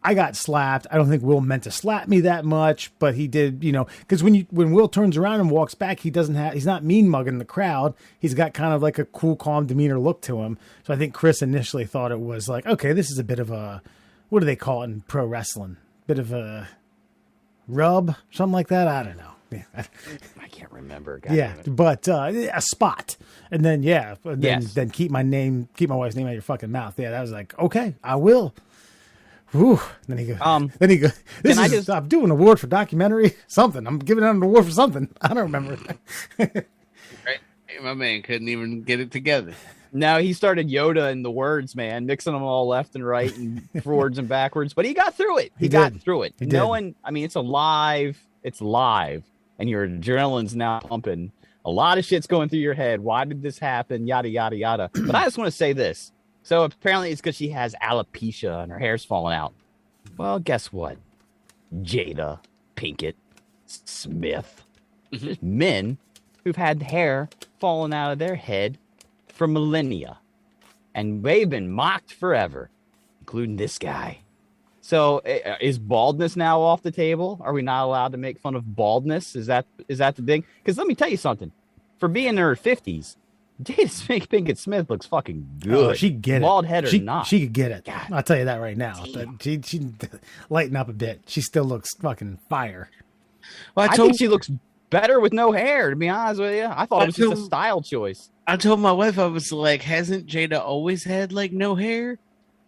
Speaker 1: I got slapped. I don't think Will meant to slap me that much, but he did, because when Will turns around and walks back, he's not mean mugging the crowd. He's got kind of like a cool, calm demeanor look to him. So I think Chris initially thought it was like, okay, this is a bit of a, what do they call it in pro wrestling? Bit of a rub, something like that. I don't know. Yeah.
Speaker 3: I can't remember.
Speaker 1: But a spot, and then then keep my wife's name out of your fucking mouth. Yeah, that was like, okay, I will. Whew. Then he goes. I'm doing an award for documentary. Something. I'm giving out an award for something. I don't remember.
Speaker 2: Right? My man couldn't even get it together.
Speaker 3: No, he started Yoda in the words, man, mixing them all left and right and forwards and backwards. But he got through it. He got through it. Knowing, I mean, it's live, and your adrenaline's now pumping. A lot of shit's going through your head. Why did this happen? Yada, yada, yada. But I just want to say this. So apparently it's because she has alopecia and her hair's falling out. Well, guess what? Jada Pinkett Smith. There's men who've had hair falling out of their head for millennia. And they've been mocked forever, including this guy. So is baldness now off the table? Are we not allowed to make fun of baldness? Is that the thing? Because let me tell you something. For being in her 50s, Jada Pinkett Smith looks fucking good.
Speaker 1: Oh, she get it.
Speaker 3: Bald head or not.
Speaker 1: She could get it.
Speaker 3: God.
Speaker 1: I'll tell you that right now. She lighten up a bit. She still looks fucking fire.
Speaker 3: Well, I think she looks better with no hair, to be honest with you. I thought it was just a style choice.
Speaker 2: I told my wife, I was like, hasn't Jada always had like no hair?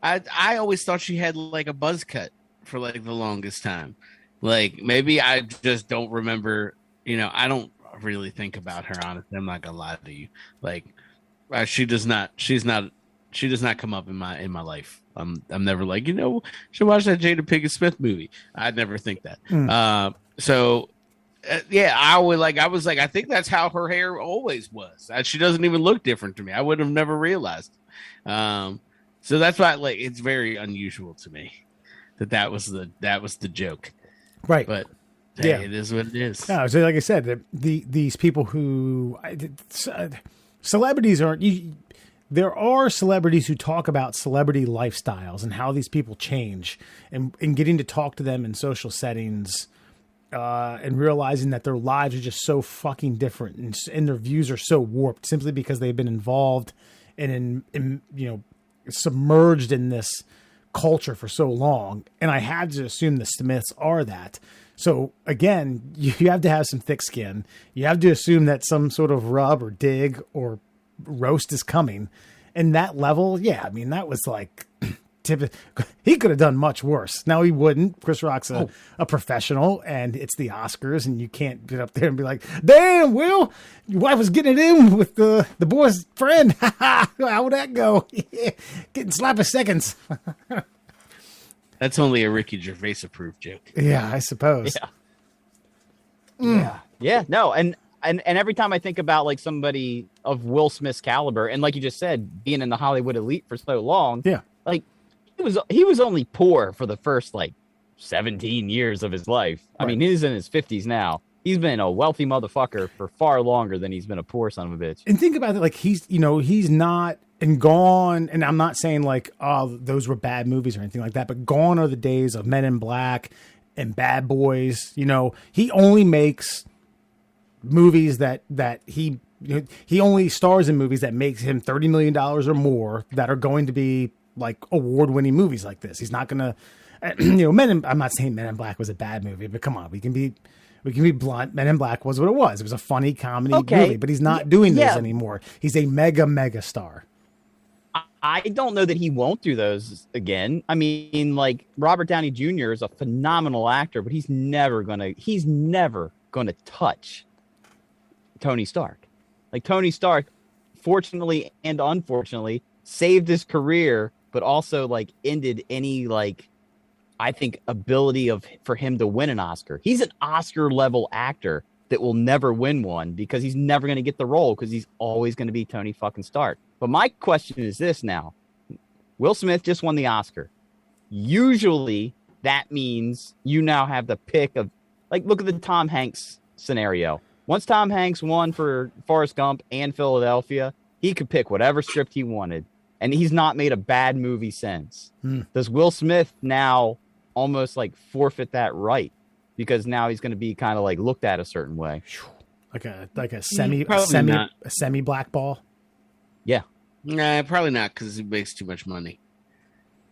Speaker 2: I always thought she had like a buzz cut for like the longest time. Like maybe I just don't remember, I don't really think about her, honestly. I'm not gonna lie to you. Like she does not come up in my life. I'm never like, should watch that Jada Pinkett Smith movie. I'd never think that. I was like, I think that's how her hair always was. She doesn't even look different to me. I would have never realized. So that's why, like, it's very unusual to me that was the joke,
Speaker 1: right?
Speaker 2: But hey, it is what it is.
Speaker 1: No, so like I said, these people who celebrities aren't. There are celebrities who talk about celebrity lifestyles and how these people change, and getting to talk to them in social settings. And realizing that their lives are just so fucking different and their views are so warped simply because they've been involved and submerged in this culture for so long. And I had to assume the Smiths are that. So again, you have to have some thick skin. You have to assume that some sort of rub or dig or roast is coming. And that level, that was like... He could have done much worse. Now he wouldn't. Chris Rock's a professional, and it's the Oscars, and you can't get up there and be like, "Damn, Will, your wife was getting it in with the boy's friend. How would that go? Getting slap of seconds."
Speaker 2: That's only a Ricky Gervais approved joke.
Speaker 1: Yeah, I suppose.
Speaker 3: Yeah. No, and every time I think about like somebody of Will Smith's caliber, and like you just said, being in the Hollywood elite for so long, like. He was only poor for the first like 17 years of his life. Right. I mean, he's in his 50s now. He's been a wealthy motherfucker for far longer than he's been a poor son of a bitch.
Speaker 1: And think about it, like he's not and gone. And I'm not saying like, oh, those were bad movies or anything like that, but gone are the days of Men in Black and Bad Boys. He only makes movies that he only stars in movies that makes him $30 million or more that are going to be like award-winning movies like this. He's not gonna, I'm not saying Men in Black was a bad movie, but come on, we can be blunt. Men in Black was what it was. It was a funny comedy movie, but he's not doing those anymore. He's a mega star.
Speaker 3: I don't know that he won't do those again. I mean, like Robert Downey Jr. is a phenomenal actor, but he's never gonna touch Tony Stark. Like Tony Stark, fortunately and unfortunately, saved his career, but also like ended any like, I think, ability for him to win an Oscar. He's an Oscar level actor that will never win one because he's never going to get the role because he's always going to be Tony fucking Stark. But my question is this now. Will Smith just won the Oscar. Usually that means you now have the pick of, like, look at the Tom Hanks scenario. Once Tom Hanks won for Forrest Gump and Philadelphia, he could pick whatever script he wanted. And he's not made a bad movie since. Does Will Smith now almost like forfeit that right? Because now he's going to be kind of like looked at a certain way.
Speaker 1: Like a semi blackball.
Speaker 3: Yeah.
Speaker 2: Nah, probably not because he makes too much money.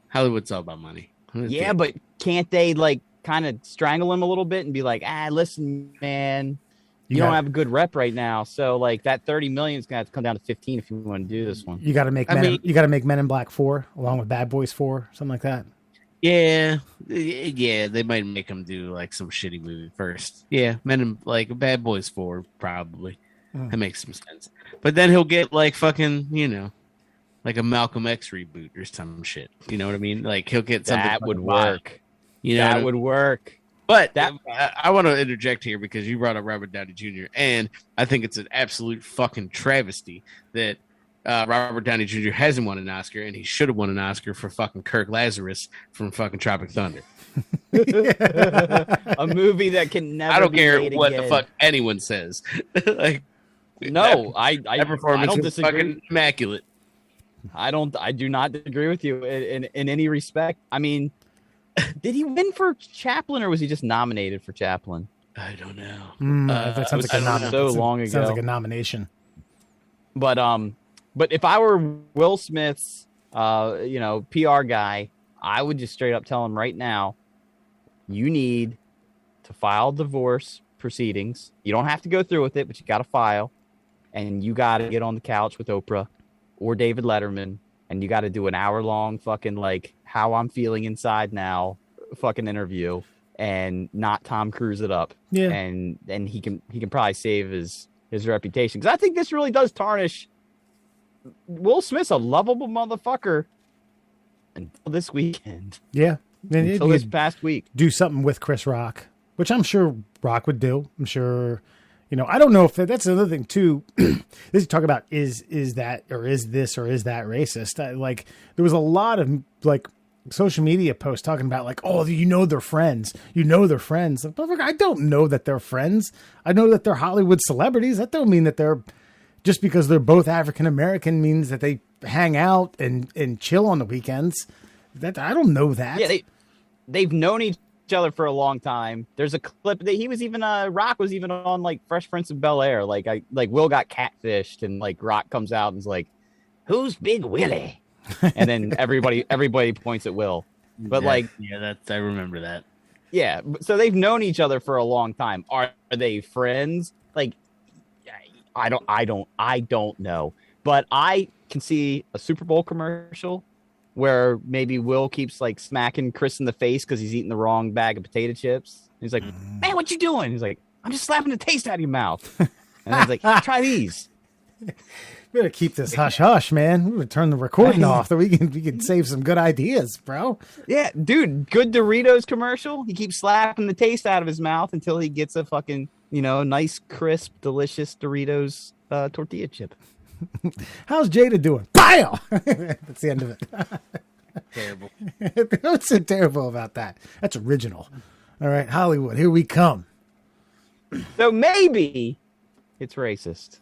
Speaker 2: Hollywood's all about money.
Speaker 3: Yeah, but can't they like kind of strangle him a little bit and be like, listen, man, you don't have a good rep right now. So like that 30 million is going to have to come down to 15 if you want to do this one.
Speaker 1: You got to make Men in Black 4 along with Bad Boys 4, something like that.
Speaker 2: Yeah, they might make him do like some shitty movie first. Yeah, Bad Boys 4 probably. That makes some sense. But then he'll get like fucking, like a Malcolm X reboot or some shit. You know what I mean? Like he'll get something
Speaker 3: that would work.
Speaker 2: That
Speaker 3: would work.
Speaker 2: But I want to interject here because you brought up Robert Downey Jr. and I think it's an absolute fucking travesty that Robert Downey Jr. hasn't won an Oscar, and he should have won an Oscar for fucking Kirk Lazarus from fucking Tropic Thunder.
Speaker 3: A movie that can never.
Speaker 2: I don't
Speaker 3: be
Speaker 2: care
Speaker 3: made
Speaker 2: what
Speaker 3: again.
Speaker 2: the fuck anyone says. Like,
Speaker 3: that performance
Speaker 2: I don't
Speaker 3: was fucking
Speaker 2: immaculate.
Speaker 3: I do not agree with you in any respect. I mean, did he win for Chaplin or was he just nominated for Chaplin?
Speaker 2: I don't know.
Speaker 1: That sounds like
Speaker 3: long ago.
Speaker 1: Sounds like a nomination.
Speaker 3: But if I were Will Smith's, PR guy, I would just straight up tell him right now, you need to file divorce proceedings. You don't have to go through with it, but you got to file, and you got to get on the couch with Oprah or David Letterman, and you got to do an hour-long fucking like how I'm feeling inside now fucking interview, and not Tom Cruise it up.
Speaker 1: Yeah,
Speaker 3: and he can probably save his reputation, because I think this really does tarnish. Will Smith's a lovable motherfucker until this weekend.
Speaker 1: Yeah.
Speaker 3: Until this past week.
Speaker 1: Do something with Chris Rock, which I'm sure Rock would do. I'm sure, I don't know if that's another thing too. This talk about is that, or is this, or is that racist? Like there was a lot of like social media posts talking about like, oh, they're friends. They're friends. I don't know that they're friends. I know that they're Hollywood celebrities. That don't mean that they're, just because they're both African American means that they hang out and chill on the weekends. That I don't know that.
Speaker 3: Yeah, they've known each other for a long time. There's a clip that he was even Rock was even on like Fresh Prince of Bel-Air. Like Will got catfished and like Rock comes out and is like, "Who's Big Willie?" And then everybody points at Will. But I
Speaker 2: remember that.
Speaker 3: Yeah, so they've known each other for a long time. Are they friends? Like, I don't know. But I can see a Super Bowl commercial where maybe Will keeps like smacking Chris in the face because he's eating the wrong bag of potato chips. He's like, "Man, what you doing?" He's like, "I'm just slapping the taste out of your mouth." And he's like, "Try these."
Speaker 1: We gotta keep this hush hush, man. We're gonna turn the recording off so we can save some good ideas, bro.
Speaker 3: Yeah, dude, good Doritos commercial. He keeps slapping the taste out of his mouth until he gets a fucking, nice, crisp, delicious Doritos tortilla chip.
Speaker 1: How's Jada doing? Bam! That's the end of it.
Speaker 2: Terrible.
Speaker 1: What's so terrible about that? That's original. All right, Hollywood, here we come.
Speaker 3: So maybe it's racist.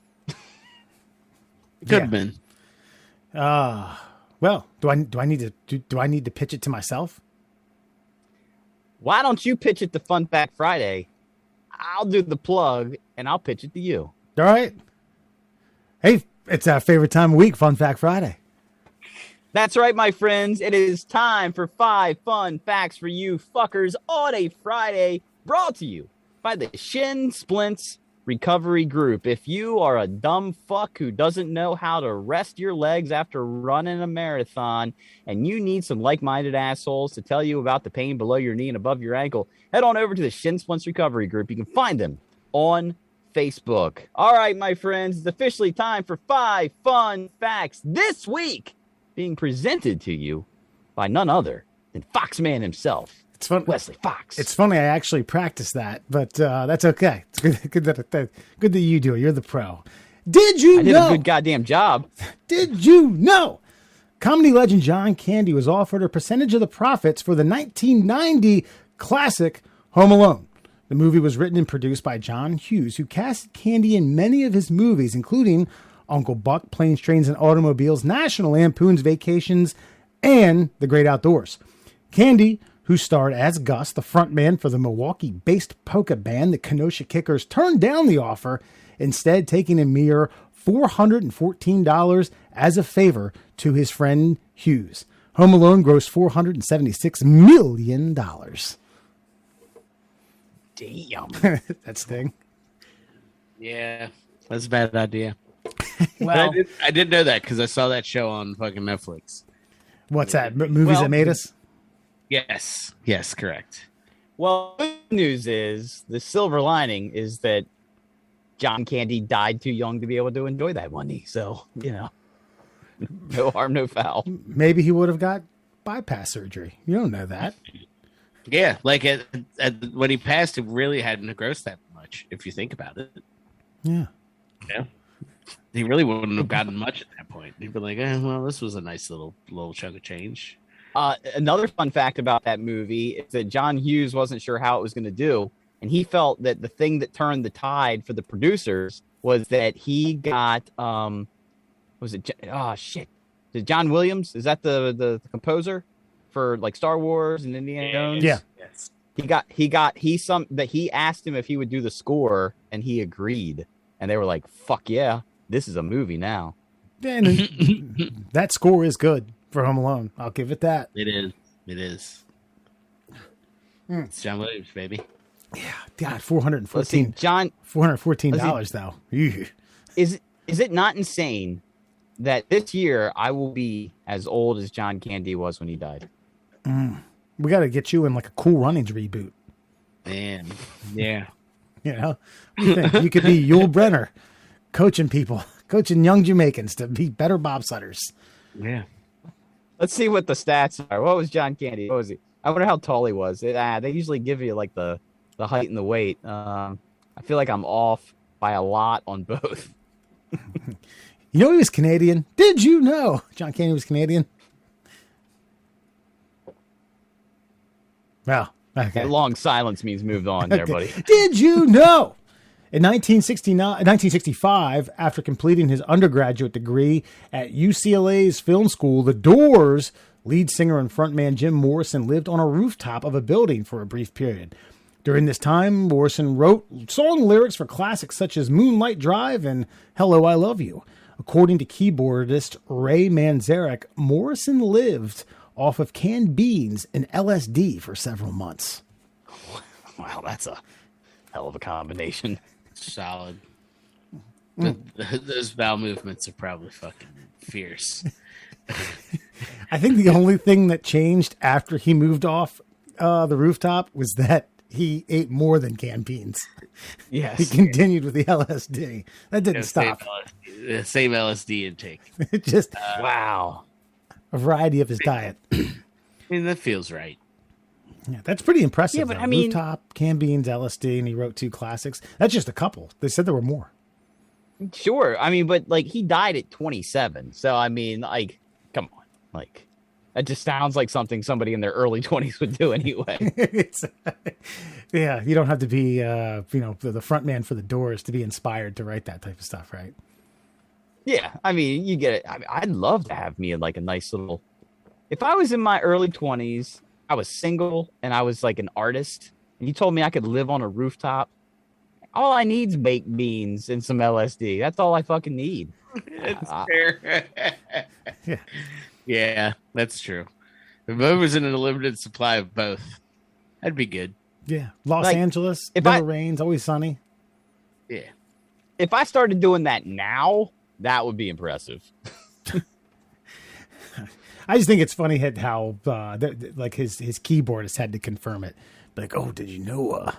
Speaker 2: Could have been.
Speaker 1: Well, do I need to pitch it to myself?
Speaker 3: Why don't you pitch it to Fun Fact Friday? I'll do the plug and I'll pitch it to you.
Speaker 1: All right. Hey, it's our favorite time of week, Fun Fact Friday.
Speaker 3: That's right, my friends. It is time for 5 fun facts for you fuckers on a Friday, brought to you by the Shin Splints Recovery Group. If you are a dumb fuck who doesn't know how to rest your legs after running a marathon and you need some like-minded assholes to tell you about the pain below your knee and above your ankle, head on over to the Shin Splints Recovery Group. You can find them on Facebook. All right, my friends, it's officially time for 5 fun facts this week, being presented to you by none other than Foxman himself.
Speaker 1: It's fun.
Speaker 3: Wesley Fox.
Speaker 1: It's funny. I actually practiced that, but that's okay. It's good that you do it. You're the pro. Did you know? I
Speaker 3: did a good goddamn job.
Speaker 1: Did you know? Comedy legend John Candy was offered a percentage of the profits for the 1990 classic Home Alone. The movie was written and produced by John Hughes, who cast Candy in many of his movies, including Uncle Buck, Planes, Trains, and Automobiles, National Lampoon's Vacations, and The Great Outdoors. Candy, who starred as Gus, the frontman for the Milwaukee-based polka band, the Kenosha Kickers, turned down the offer, instead taking a mere $414 as a favor to his friend Hughes. Home Alone grossed $476 million.
Speaker 3: Damn.
Speaker 1: That sting.
Speaker 2: Yeah, that's a bad idea.
Speaker 3: Well,
Speaker 2: I did know that because I saw that show on fucking Netflix.
Speaker 1: What's that? Movies that made us?
Speaker 2: Yes, correct.
Speaker 3: well, good news is the silver lining is that John Candy died too young to be able to enjoy that money. So, no harm, no foul.
Speaker 1: Maybe he would have got bypass surgery. You don't know that.
Speaker 2: Yeah, like when he passed, it really hadn't grossed that much, if you think about it.
Speaker 1: Yeah.
Speaker 2: Yeah. He really wouldn't have gotten much at that point. He'd be like, well, this was a nice little chunk of change.
Speaker 3: Another fun fact about that movie is that John Hughes wasn't sure how it was going to do. And he felt that the thing that turned the tide for the producers was that he got, was it John Williams? Is that the composer for like Star Wars and Indiana Jones?
Speaker 1: Yeah.
Speaker 2: Yes.
Speaker 3: He asked him if he would do the score, and he agreed. And they were like, fuck yeah, this is a movie now.
Speaker 1: And that score is good for Home Alone. I'll give it that.
Speaker 2: It is. It's John Williams, baby.
Speaker 1: Yeah, God, $414 though. Ew.
Speaker 3: Is it not insane that this year I will be as old as John Candy was when he died?
Speaker 1: We got to get you in like a Cool Runnings reboot.
Speaker 2: Man, yeah.
Speaker 1: What do you think? You could be Yul Brenner, coaching young Jamaicans to be better bobsledders.
Speaker 2: Yeah.
Speaker 3: Let's see what the stats are. What was John Candy? What was he? I wonder how tall he was. They usually give you like the height and the weight. I feel like I'm off by a lot on both.
Speaker 1: You know he was Canadian? Did you know John Candy was Canadian? Well, okay.
Speaker 3: That long silence means moved on there, buddy.
Speaker 1: Did you know? In 1965, after completing his undergraduate degree at UCLA's film school, The Doors lead singer and frontman Jim Morrison lived on a rooftop of a building for a brief period. During this time, Morrison wrote song lyrics for classics such as Moonlight Drive and Hello, I Love You. According to keyboardist Ray Manzarek, Morrison lived off of canned beans and LSD for several months.
Speaker 3: Wow, that's a hell of a combination.
Speaker 2: Solid. Those bowel movements are probably fucking fierce.
Speaker 1: I think the only thing that changed after he moved off the rooftop was that he ate more than canned beans.
Speaker 3: Yes.
Speaker 1: He continued with the LSD. That didn't stop.
Speaker 2: Same LSD intake.
Speaker 1: Just
Speaker 3: wow.
Speaker 1: A variety of his diet.
Speaker 2: I mean, that feels right.
Speaker 1: Yeah, that's pretty impressive.
Speaker 3: Yeah, but
Speaker 1: though.
Speaker 3: I mean,
Speaker 1: rooftop, canned beans, LSD, and he wrote 2 classics. That's just a couple. They said there were more.
Speaker 3: Sure. I mean, but like he died at 27. So I mean, like, come on. Like That just sounds like something somebody in their early 20s would do anyway.
Speaker 1: Yeah, you don't have to be, the front man for the Doors to be inspired to write that type of stuff, right?
Speaker 3: Yeah, I mean, you get it. I'd love to have me in like a nice little. If I was in my early 20s, I was single and I was like an artist, and you told me I could live on a rooftop, all I need is baked beans and some LSD. That's all I fucking need.
Speaker 2: It's fair. Yeah, that's true. If I was in a limited supply of both, that'd be good.
Speaker 1: Yeah, Los Angeles, never rains, always sunny.
Speaker 2: Yeah.
Speaker 3: If I started doing that now, that would be impressive.
Speaker 1: I just think it's funny how like his keyboardist had to confirm it. Like, oh, did you know?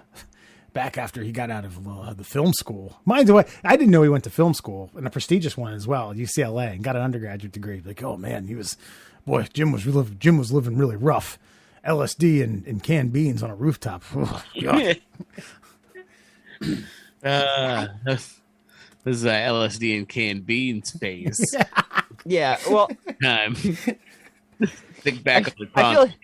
Speaker 1: Back after he got out of the film school, mind the way, I didn't know he went to film school, and a prestigious one as well, UCLA, and got an undergraduate degree. Like, oh man, Jim was living really rough. LSD and canned beans on a rooftop. Oh,
Speaker 2: this is a LSD and canned beans phase.
Speaker 3: Yeah, well,
Speaker 2: time. Think back on the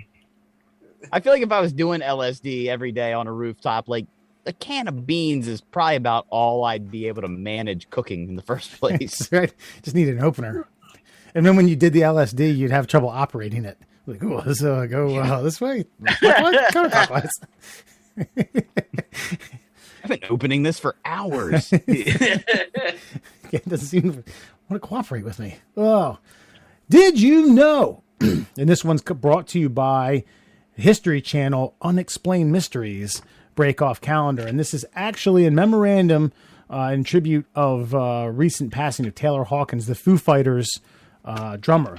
Speaker 3: I feel like if I was doing LSD every day on a rooftop, like a can of beans is probably about all I'd be able to manage cooking in the first place.
Speaker 1: Right. Just need an opener. And then when you did the LSD, you'd have trouble operating it. Like, oh, this go this way. Counterclockwise.
Speaker 3: I've been opening this for hours.
Speaker 1: It doesn't seem to want to cooperate with me. Oh, did you know? And this one's brought to you by History Channel Unexplained Mysteries Break-Off Calendar. And this is actually a memorandum in tribute of recent passing of Taylor Hawkins, the Foo Fighters drummer.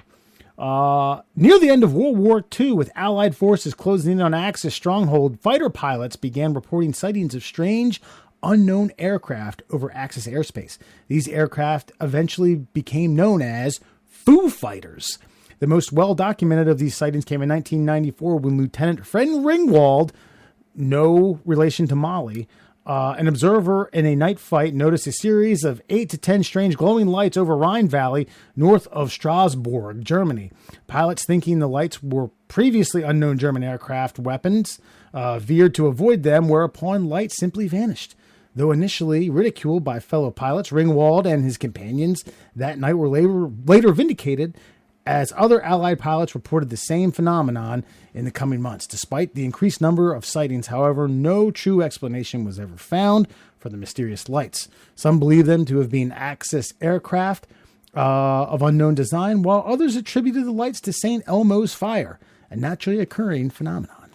Speaker 1: Near the end of World War II, with Allied forces closing in on Axis stronghold, fighter pilots began reporting sightings of strange, unknown aircraft over Axis airspace. These aircraft eventually became known as Foo Fighters. The most well-documented of these sightings came in 1994 when Lieutenant Fred Ringwald, no relation to Molly, an observer in a night fight, noticed a series of 8 to 10 strange glowing lights over Rhine Valley north of Strasbourg, Germany. Pilots, thinking the lights were previously unknown German aircraft weapons, veered to avoid them, whereupon lights simply vanished. Though initially ridiculed by fellow pilots, Ringwald and his companions that night were later vindicated, as other Allied pilots reported the same phenomenon in the coming months. Despite the increased number of sightings, however, no true explanation was ever found for the mysterious lights. Some believe them to have been Axis aircraft of unknown design, while others attributed the lights to St. Elmo's fire, a naturally occurring phenomenon.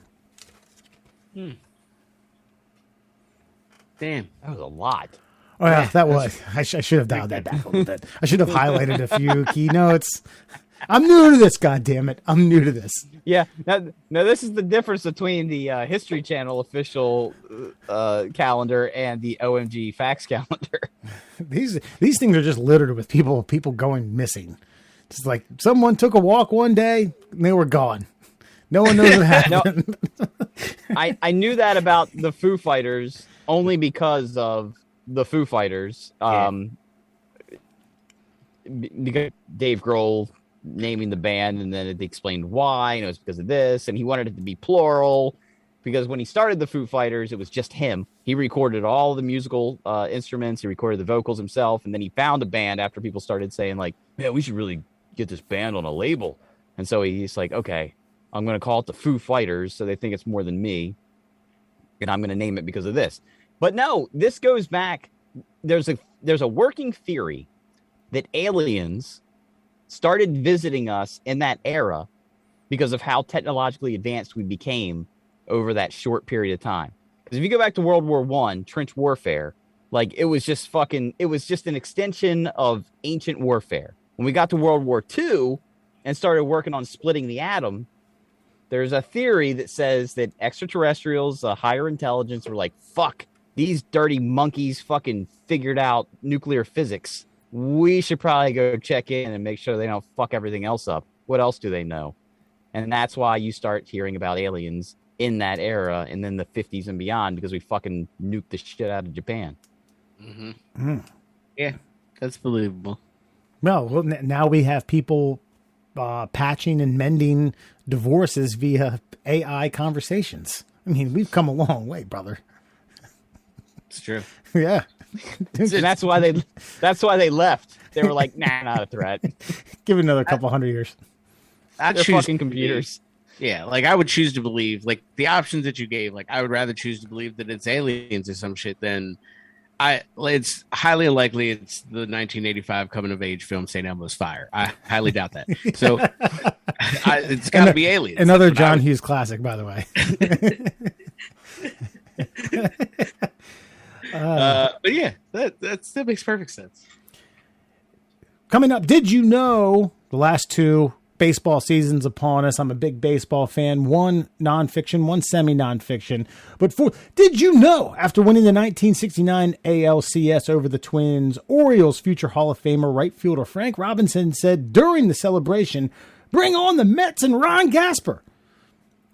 Speaker 2: Damn.
Speaker 3: That was a lot.
Speaker 1: Oh, yeah, that was. I should have dialed that back a little bit. I should have highlighted a few keynotes. I'm new to this, goddammit. I'm new to this.
Speaker 3: Yeah. Now, this is the difference between the History Channel official calendar and the OMG Facts calendar.
Speaker 1: These things are just littered with people going missing. It's like someone took a walk one day and they were gone. No one knows what happened.
Speaker 3: No, I knew that about the Foo Fighters only because of the Foo Fighters. Because Dave Grohl naming the band, and then it explained why, and it was because of this, and he wanted it to be plural because when he started the Foo Fighters, it was just him. He recorded all the musical instruments, he recorded the vocals himself, and then he found a band after people started saying like, man, we should really get this band on a label. And so he's like, okay, I'm going to call it the Foo Fighters so they think it's more than me, and I'm going to name it because of this. But no, this goes back. There's a working theory that aliens started visiting us in that era because of how technologically advanced we became over that short period of time. Because if you go back to World War I, trench warfare, like it was just an extension of ancient warfare. When we got to World War II and started working on splitting the atom, there's a theory that says that extraterrestrials, higher intelligence, were like, fuck, these dirty monkeys fucking figured out nuclear physics. We should probably go check in and make sure they don't fuck everything else up. What else do they know? And that's why you start hearing about aliens in that era and then the 50s and beyond, because we fucking nuked the shit out of Japan.
Speaker 2: Mm-hmm. Yeah, that's believable.
Speaker 1: Well, now we have people patching and mending divorces via AI conversations. I mean, we've come a long way, brother.
Speaker 2: It's true.
Speaker 1: Yeah.
Speaker 3: And that's why they left. They were like, nah, not a threat.
Speaker 1: Give it another couple hundred years.
Speaker 3: They're fucking computers.
Speaker 2: Yeah, like I would choose to believe, like the options that you gave, like I would rather choose to believe that it's aliens or some shit than it's highly unlikely it's the 1985 coming of age film St. Elmo's Fire. I highly doubt that. So it's got to be aliens.
Speaker 1: Another John Hughes classic, by the way.
Speaker 2: But yeah, that makes perfect sense.
Speaker 1: Coming up, did you know the last two baseball seasons upon us? I'm a big baseball fan. One nonfiction, one semi-nonfiction. But did you know after winning the 1969 ALCS over the Twins, Orioles future Hall of Famer right fielder Frank Robinson said during the celebration, "Bring on the Mets and Ron Gasper."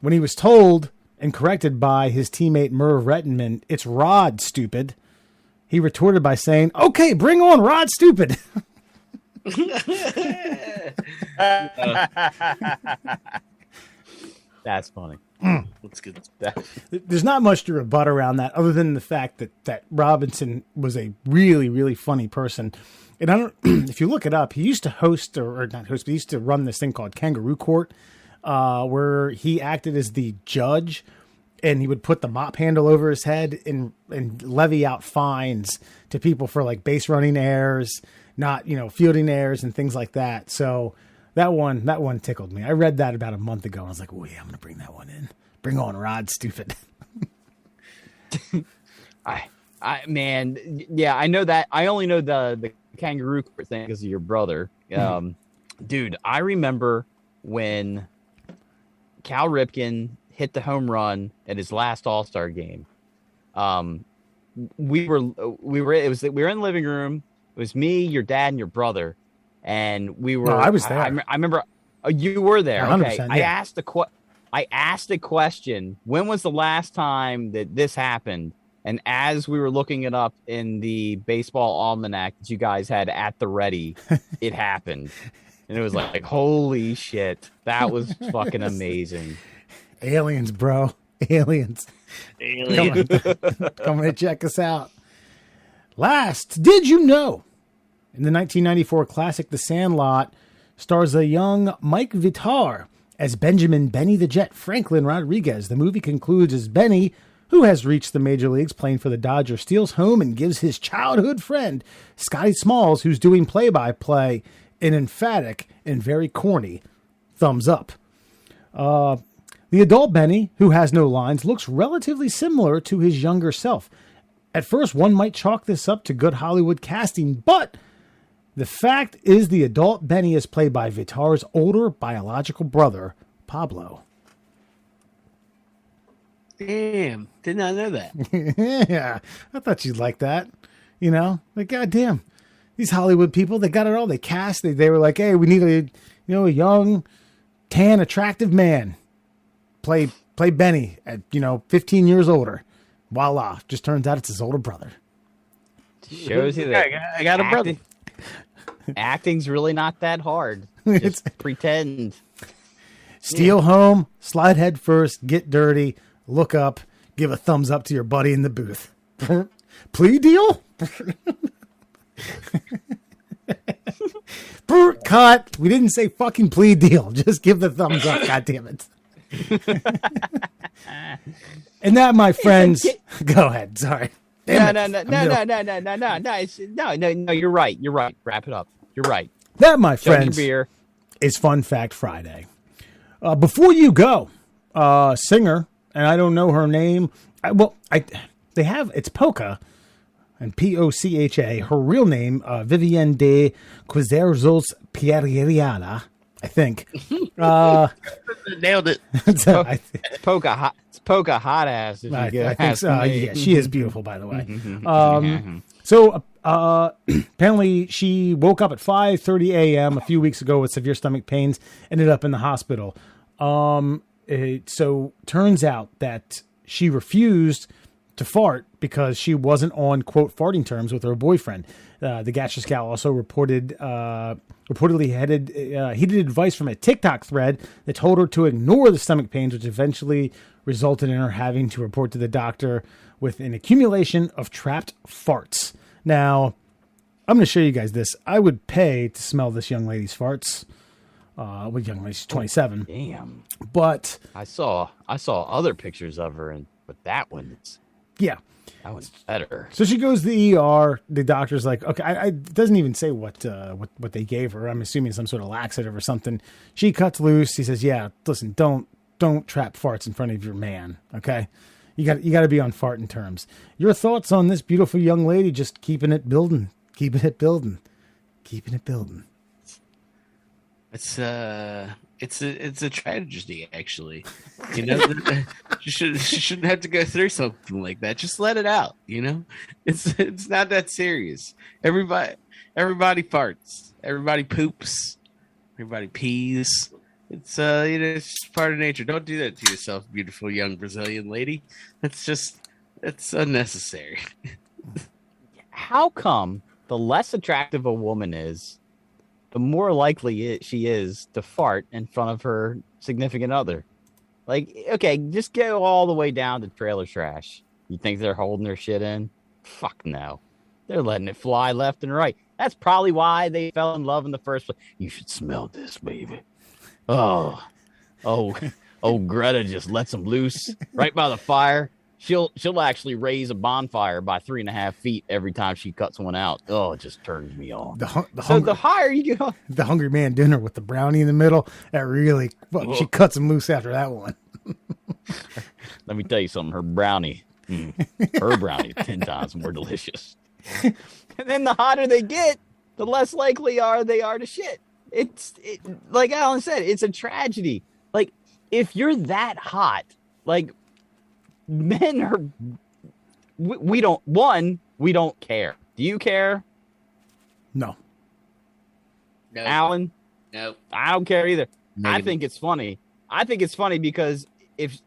Speaker 1: When he was told and corrected by his teammate Merv Rettenman, "It's Rod, stupid," he retorted by saying, "Okay, bring on Rod, stupid."
Speaker 3: That's funny.
Speaker 2: That's good.
Speaker 1: There's not much to rebut around that other than the fact that Robinson was a really, really funny person. And I don't, if you look it up, he used to host or not host, but he used to run this thing called Kangaroo Court, where he acted as the judge and he would put the mop handle over his head and levy out fines to people for like base running errors, not, fielding errors and things like that. So that one tickled me. I read that about a month ago and I was like, oh yeah, I'm going to bring that one in. Bring on Rod, stupid.
Speaker 3: I know that. I only know the kangaroo court thing because of your brother. Dude, I remember when Cal Ripken hit the home run at his last All-Star game. We were in the living room. It was me, your dad, and your brother, and we were.
Speaker 1: No, I was there.
Speaker 3: I remember. You were there. Okay.
Speaker 1: Yeah.
Speaker 3: I asked a question. When was the last time that this happened? And as we were looking it up in the baseball almanac that you guys had at the ready, it happened, and it was like, holy shit, that was fucking amazing.
Speaker 1: Aliens, bro. Aliens. Coming to check us out. Last, did you know? In the 1994 classic The Sandlot stars a young Mike Vitar as Benjamin Benny the Jet Franklin Rodriguez. The movie concludes as Benny, who has reached the major leagues playing for the Dodgers, steals home and gives his childhood friend, Scotty Smalls, who's doing play-by-play, an emphatic and very corny thumbs up. The adult Benny, who has no lines, looks relatively similar to his younger self. At first, one might chalk this up to good Hollywood casting, but the fact is the adult Benny is played by Vitar's older biological brother, Pablo.
Speaker 2: Damn, did not know that.
Speaker 1: Yeah, I thought you'd like that. Like, goddamn, these Hollywood people, they got it all. They cast, they were like, hey, we need a young, tan, attractive man. Play Benny at, 15 years older. Voila. Just turns out it's his older brder.
Speaker 3: Shows you that
Speaker 2: I got a brother.
Speaker 3: Acting's really not that hard. Just pretend.
Speaker 1: Steal home, slide head first, get dirty, look up, give a thumbs up to your buddy in the booth. Plea deal? Cut. We didn't say fucking plea deal. Just give the thumbs up. God damn it. And that, my friends, go ahead. Sorry.
Speaker 3: No. You're right. Wrap it up. You're right.
Speaker 1: That, my friends, is Fun Fact Friday. Before you go, singer, and I don't know her name. It's Polka, and Pocha. Her real name, Vivienne de Quizerzols Pierriana, I think.
Speaker 2: Nailed it.
Speaker 3: It's Polka hot ass.
Speaker 1: I think so. Yeah, she is beautiful, by the way. So apparently she woke up at 5:30 a.m. a few weeks ago with severe stomach pains, ended up in the hospital. So turns out that she refused to fart because she wasn't on, quote, farting terms with her boyfriend. The gaseous gal also reportedly headed heated advice from a TikTok thread that told her to ignore the stomach pains, which eventually resulted in her having to report to the doctor with an accumulation of trapped farts. Now, I'm going to show you guys this. I would pay to smell this young lady's farts. What young lady? She's 27.
Speaker 3: Damn.
Speaker 1: But
Speaker 3: I saw other pictures of her, but that one's better.
Speaker 1: So she goes to the ER. The doctor's like, okay, it doesn't even say what they gave her. I'm assuming some sort of laxative or something. She cuts loose. He says, yeah, listen, don't trap farts in front of your man. Okay. You got to be on farting terms. Your thoughts on this beautiful young lady just keeping it building.
Speaker 2: It's a tragedy, actually. You know, she shouldn't have to go through something like that. Just let it out. You know, it's not that serious. Everybody farts. Everybody poops. Everybody pees. It's it's just part of nature. Don't do that to yourself, beautiful young Brazilian lady. It's unnecessary.
Speaker 3: How come the less attractive a woman is, the more likely she is to fart in front of her significant other? Like, okay, just go all the way down to trailer trash. You think they're holding their shit in? Fuck no. They're letting it fly left and right. That's probably why they fell in love in the first place. You should smell this, baby. Oh, Greta just lets them loose right by the fire. She'll actually raise a bonfire by 3.5 feet every time she cuts one out. Oh, it just turns me on. The higher you go,
Speaker 1: the Hungry Man dinner with the brownie in the middle. That really, she cuts him loose after that one.
Speaker 3: Let me tell you something. Her brownie is 10 times more delicious. And then the hotter they get, the less likely they are to shit. It's like Alan said, it's a tragedy. Like, if you're that hot, like, men are, we don't care. Do you care?
Speaker 1: No.
Speaker 3: Alan?
Speaker 2: No.
Speaker 3: I don't care either.
Speaker 2: Negative.
Speaker 3: I think it's funny. Because if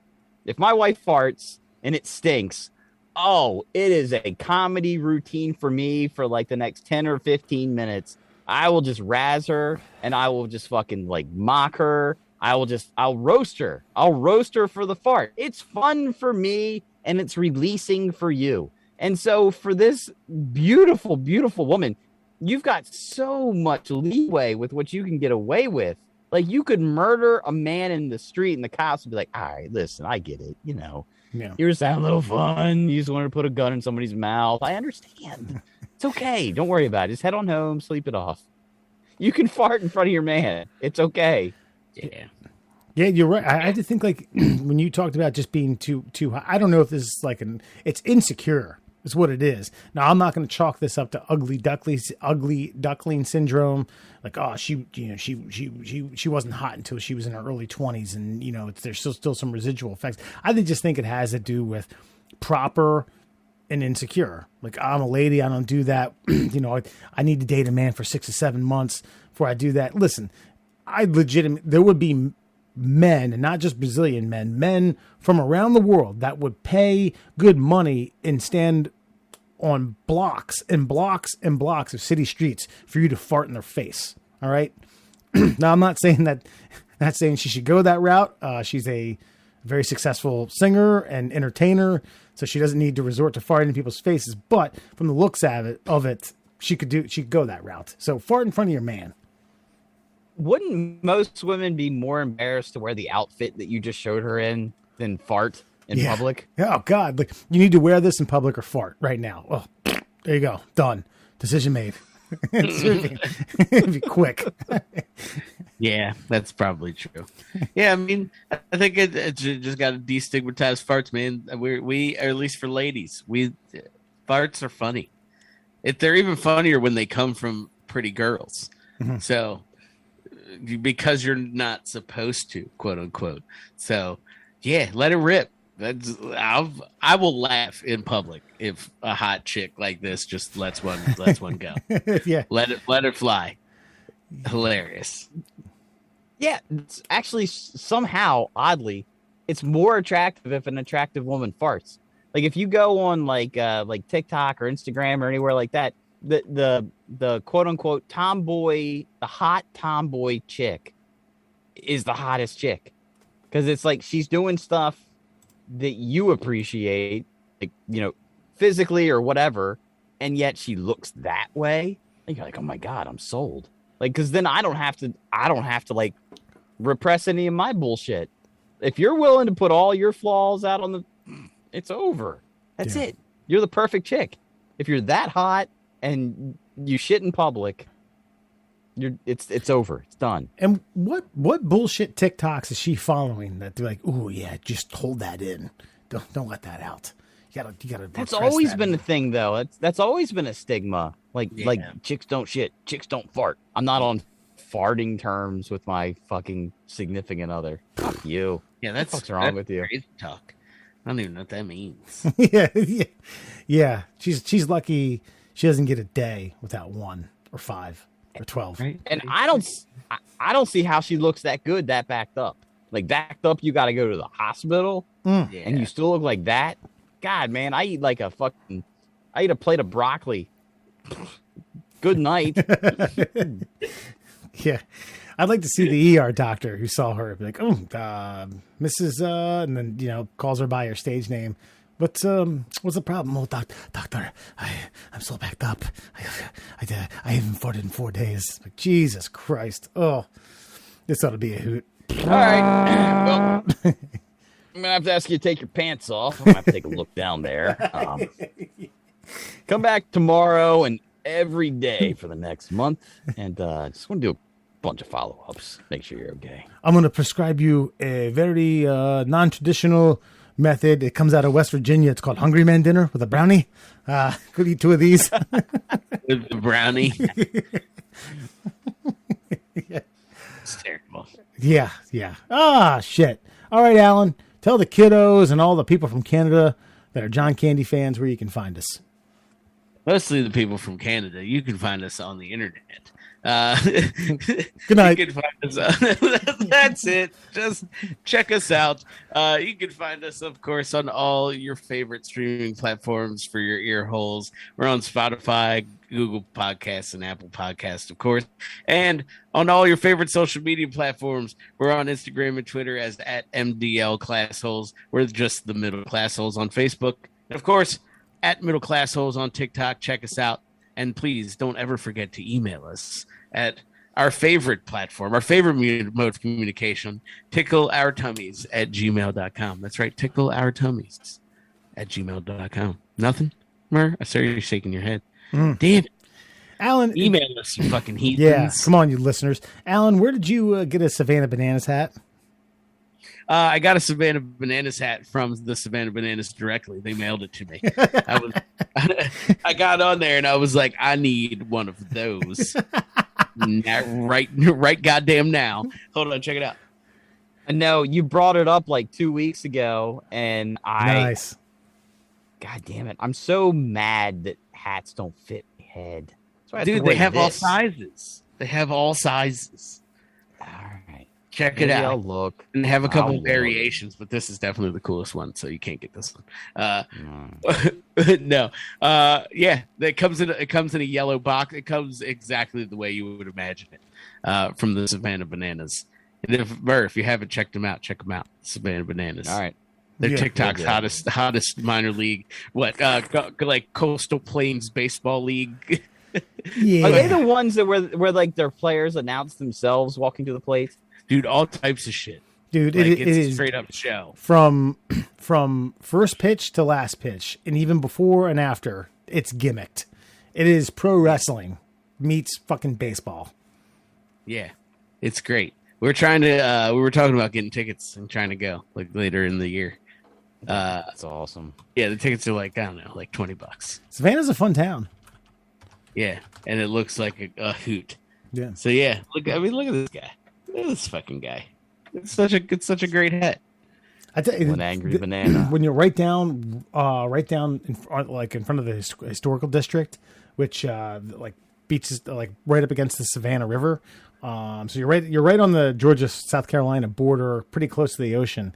Speaker 3: my wife farts and it stinks, it is a comedy routine for me for like the next 10 or 15 minutes. I will just razz her and I will just fucking like mock her. I'll roast her. I'll roast her for the fart. It's fun for me and it's releasing for you. And so for this beautiful, beautiful woman, you've got so much leeway with what you can get away with. Like, you could murder a man in the street and the cops would be like, all right, listen, I get it. You know, you're just having a little fun. You just want to put a gun in somebody's mouth. I understand. It's okay. Don't worry about it. Just head on home, sleep it off. You can fart in front of your man. It's okay.
Speaker 2: Yeah.
Speaker 1: Yeah, you're right. I had to think, like, when you talked about just being too high, I don't know if this is like it's insecure is what it is. Now, I'm not going to chalk this up to ugly duckling syndrome. Like, oh, she wasn't hot until she was in her early 20s. And, there's still some residual effects. I just think it has to do with proper and insecure. Like, I'm a lady. I don't do that. I need to date a man for 6 to 7 months before I do that. Listen, there would be men, and not just Brazilian men from around the world that would pay good money and stand on blocks and blocks and blocks of city streets for you to fart in their face. All right. Now, I'm not saying she should go that route. She's a very successful singer and entertainer, so she doesn't need to resort to farting in people's faces. But from the looks of it, she could go that route. So fart in front of your man.
Speaker 3: Wouldn't most women be more embarrassed to wear the outfit that you just showed her in than fart in public?
Speaker 1: Oh, God. Like, you need to wear this in public or fart right now. Oh, there you go. Done. Decision made. It'd be quick.
Speaker 2: Yeah, that's probably true. Yeah, I mean, I think it just got to destigmatize farts, man. We or at least for ladies, farts are funny. They're even funnier when they come from pretty girls. Mm-hmm. So, because you're not supposed to, quote unquote. So, yeah, let it rip. I will laugh in public if a hot chick like this just lets one go.
Speaker 1: Yeah,
Speaker 2: let it fly. Hilarious.
Speaker 3: Yeah, it's actually somehow oddly, it's more attractive if an attractive woman farts. Like, if you go on like TikTok or Instagram or anywhere like that, the quote unquote tomboy, the hot tomboy chick is the hottest chick. Because it's like she's doing stuff that you appreciate, like, physically or whatever, and yet she looks that way. And you're like, oh my God, I'm sold. Like, because then I don't have to like repress any of my bullshit. If you're willing to put all your flaws out on it's over. That's it. You're the perfect chick. If you're that hot and you shit in public, it's over. It's done.
Speaker 1: And what bullshit TikToks is she following that they're like, oh yeah, just hold that in. Don't let that out. You gotta.
Speaker 3: That's always been a thing, though. That's always been a stigma. Like chicks don't shit, chicks don't fart. I'm not on farting terms with my fucking significant other. Fuck you.
Speaker 2: Yeah, what's
Speaker 3: wrong with you?
Speaker 2: Crazy talk. I don't even know what that means.
Speaker 1: yeah. She's lucky she doesn't get a day without 1 or 5 or 12.
Speaker 2: Right?
Speaker 3: And I don't see how she looks that good that backed up. Like backed up, you got to go to the hospital, and you still look like that. God, man, I eat a plate of broccoli. Good night.
Speaker 1: Yeah. I'd like to see the ER doctor who saw her be like, oh, Mrs. And then, calls her by her stage name. But what's the problem? Oh, doctor, I'm so backed up. I haven't farted in 4 days. Like, Jesus Christ. Oh, this ought to be a hoot.
Speaker 3: All right. Well, I'm going to have to ask you to take your pants off. I'm going to have to take a look down there. Come back tomorrow and every day for the next month. And just want to do a bunch of follow-ups. Make sure you're okay.
Speaker 1: I'm going to prescribe you a very non-traditional method. It comes out of West Virginia. It's called Hungry Man Dinner with a brownie. Could eat 2 of these.
Speaker 2: With the brownie.
Speaker 1: Yeah.
Speaker 2: It's terrible.
Speaker 1: Yeah. Shit. All right, Alan. Tell the kiddos and all the people from Canada that are John Candy fans where you can find us.
Speaker 2: Mostly the people from Canada. You can find us on the internet.
Speaker 1: Good night.
Speaker 2: You can find us that's it. Just check us out. You can find us, of course, on all your favorite streaming platforms for your ear holes. We're on Spotify, Google Podcasts, and Apple Podcasts, of course. And on all your favorite social media platforms, we're on Instagram and Twitter as @MDL Classholes. We're just the Middle Classholes on Facebook. And, of course, @Middle Classholes on TikTok. Check us out. And please don't ever forget to email us at our favorite platform, our favorite mode of communication, tickleourtummies@gmail.com. That's right, tickleourtummies@gmail.com. Nothing? Mer? I saw you shaking your head. Damn it.
Speaker 1: Alan,
Speaker 2: email us, you fucking heathens.
Speaker 1: Yeah, come on, you listeners. Alan, where did you get a Savannah Bananas hat?
Speaker 2: I got a Savannah Bananas hat from the Savannah Bananas directly. They mailed it to me. I got on there and I was like, I need one of those. right goddamn now. Hold on, check it out.
Speaker 3: No, you brought it up like 2 weeks ago, and
Speaker 1: Nice.
Speaker 3: God damn it. I'm so mad that hats don't fit my head.
Speaker 2: Dude, they have all sizes. They have all sizes.
Speaker 3: All right.
Speaker 2: Check it out.
Speaker 3: I'll look.
Speaker 2: And have a couple of variations, but this is definitely the coolest one, so you can't get this one. No. Yeah, it comes in a yellow box. It comes exactly the way you would imagine it from the Savannah Bananas. And if you haven't checked them out, check them out. Savannah Bananas.
Speaker 3: All right.
Speaker 2: They're TikTok's hottest minor league. Like Coastal Plains Baseball League.
Speaker 1: Yeah.
Speaker 3: Are they the ones that where like their players announce themselves walking to the plate?
Speaker 2: Dude, all types of shit.
Speaker 1: Dude,
Speaker 2: like,
Speaker 1: it is
Speaker 2: straight up show.
Speaker 1: From first pitch to last pitch, and even before and after, it's gimmicked. It is pro wrestling meets fucking baseball.
Speaker 2: Yeah, it's great. We were talking about getting tickets and trying to go like later in the year.
Speaker 3: That's awesome.
Speaker 2: Yeah, the tickets are like, I don't know, like $20.
Speaker 1: Savannah's a fun town.
Speaker 2: Yeah, and it looks like a hoot.
Speaker 1: Yeah.
Speaker 2: So yeah, look at this guy. Look at this fucking guy. It's such a great hat.
Speaker 1: I tell you,
Speaker 3: An angry banana.
Speaker 1: When you're right down in front of the historical district, which like beaches like right up against the Savannah River. So you're right on the Georgia South Carolina border, pretty close to the ocean.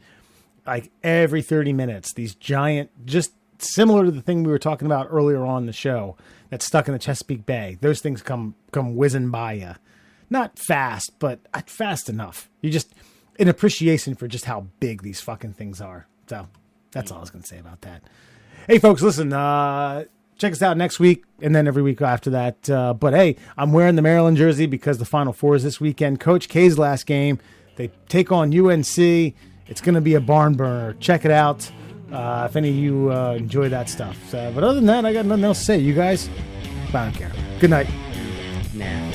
Speaker 1: Like every 30 minutes, these giant, just similar to the thing we were talking about earlier on the show that's stuck in the Chesapeake Bay. Those things come whizzing by you. Not fast, but fast enough. You just, an appreciation for just how big these fucking things are. So that's all I was going to say about that. Hey, folks, listen, check us out next week and then every week after that. But, hey, I'm wearing the Maryland jersey because the Final Four is this weekend. Coach K's last game. They take on UNC. It's going to be a barn burner. Check it out if any of you enjoy that stuff. But other than that, I got nothing else to say. You guys, I don't care. Good night.
Speaker 2: Nah.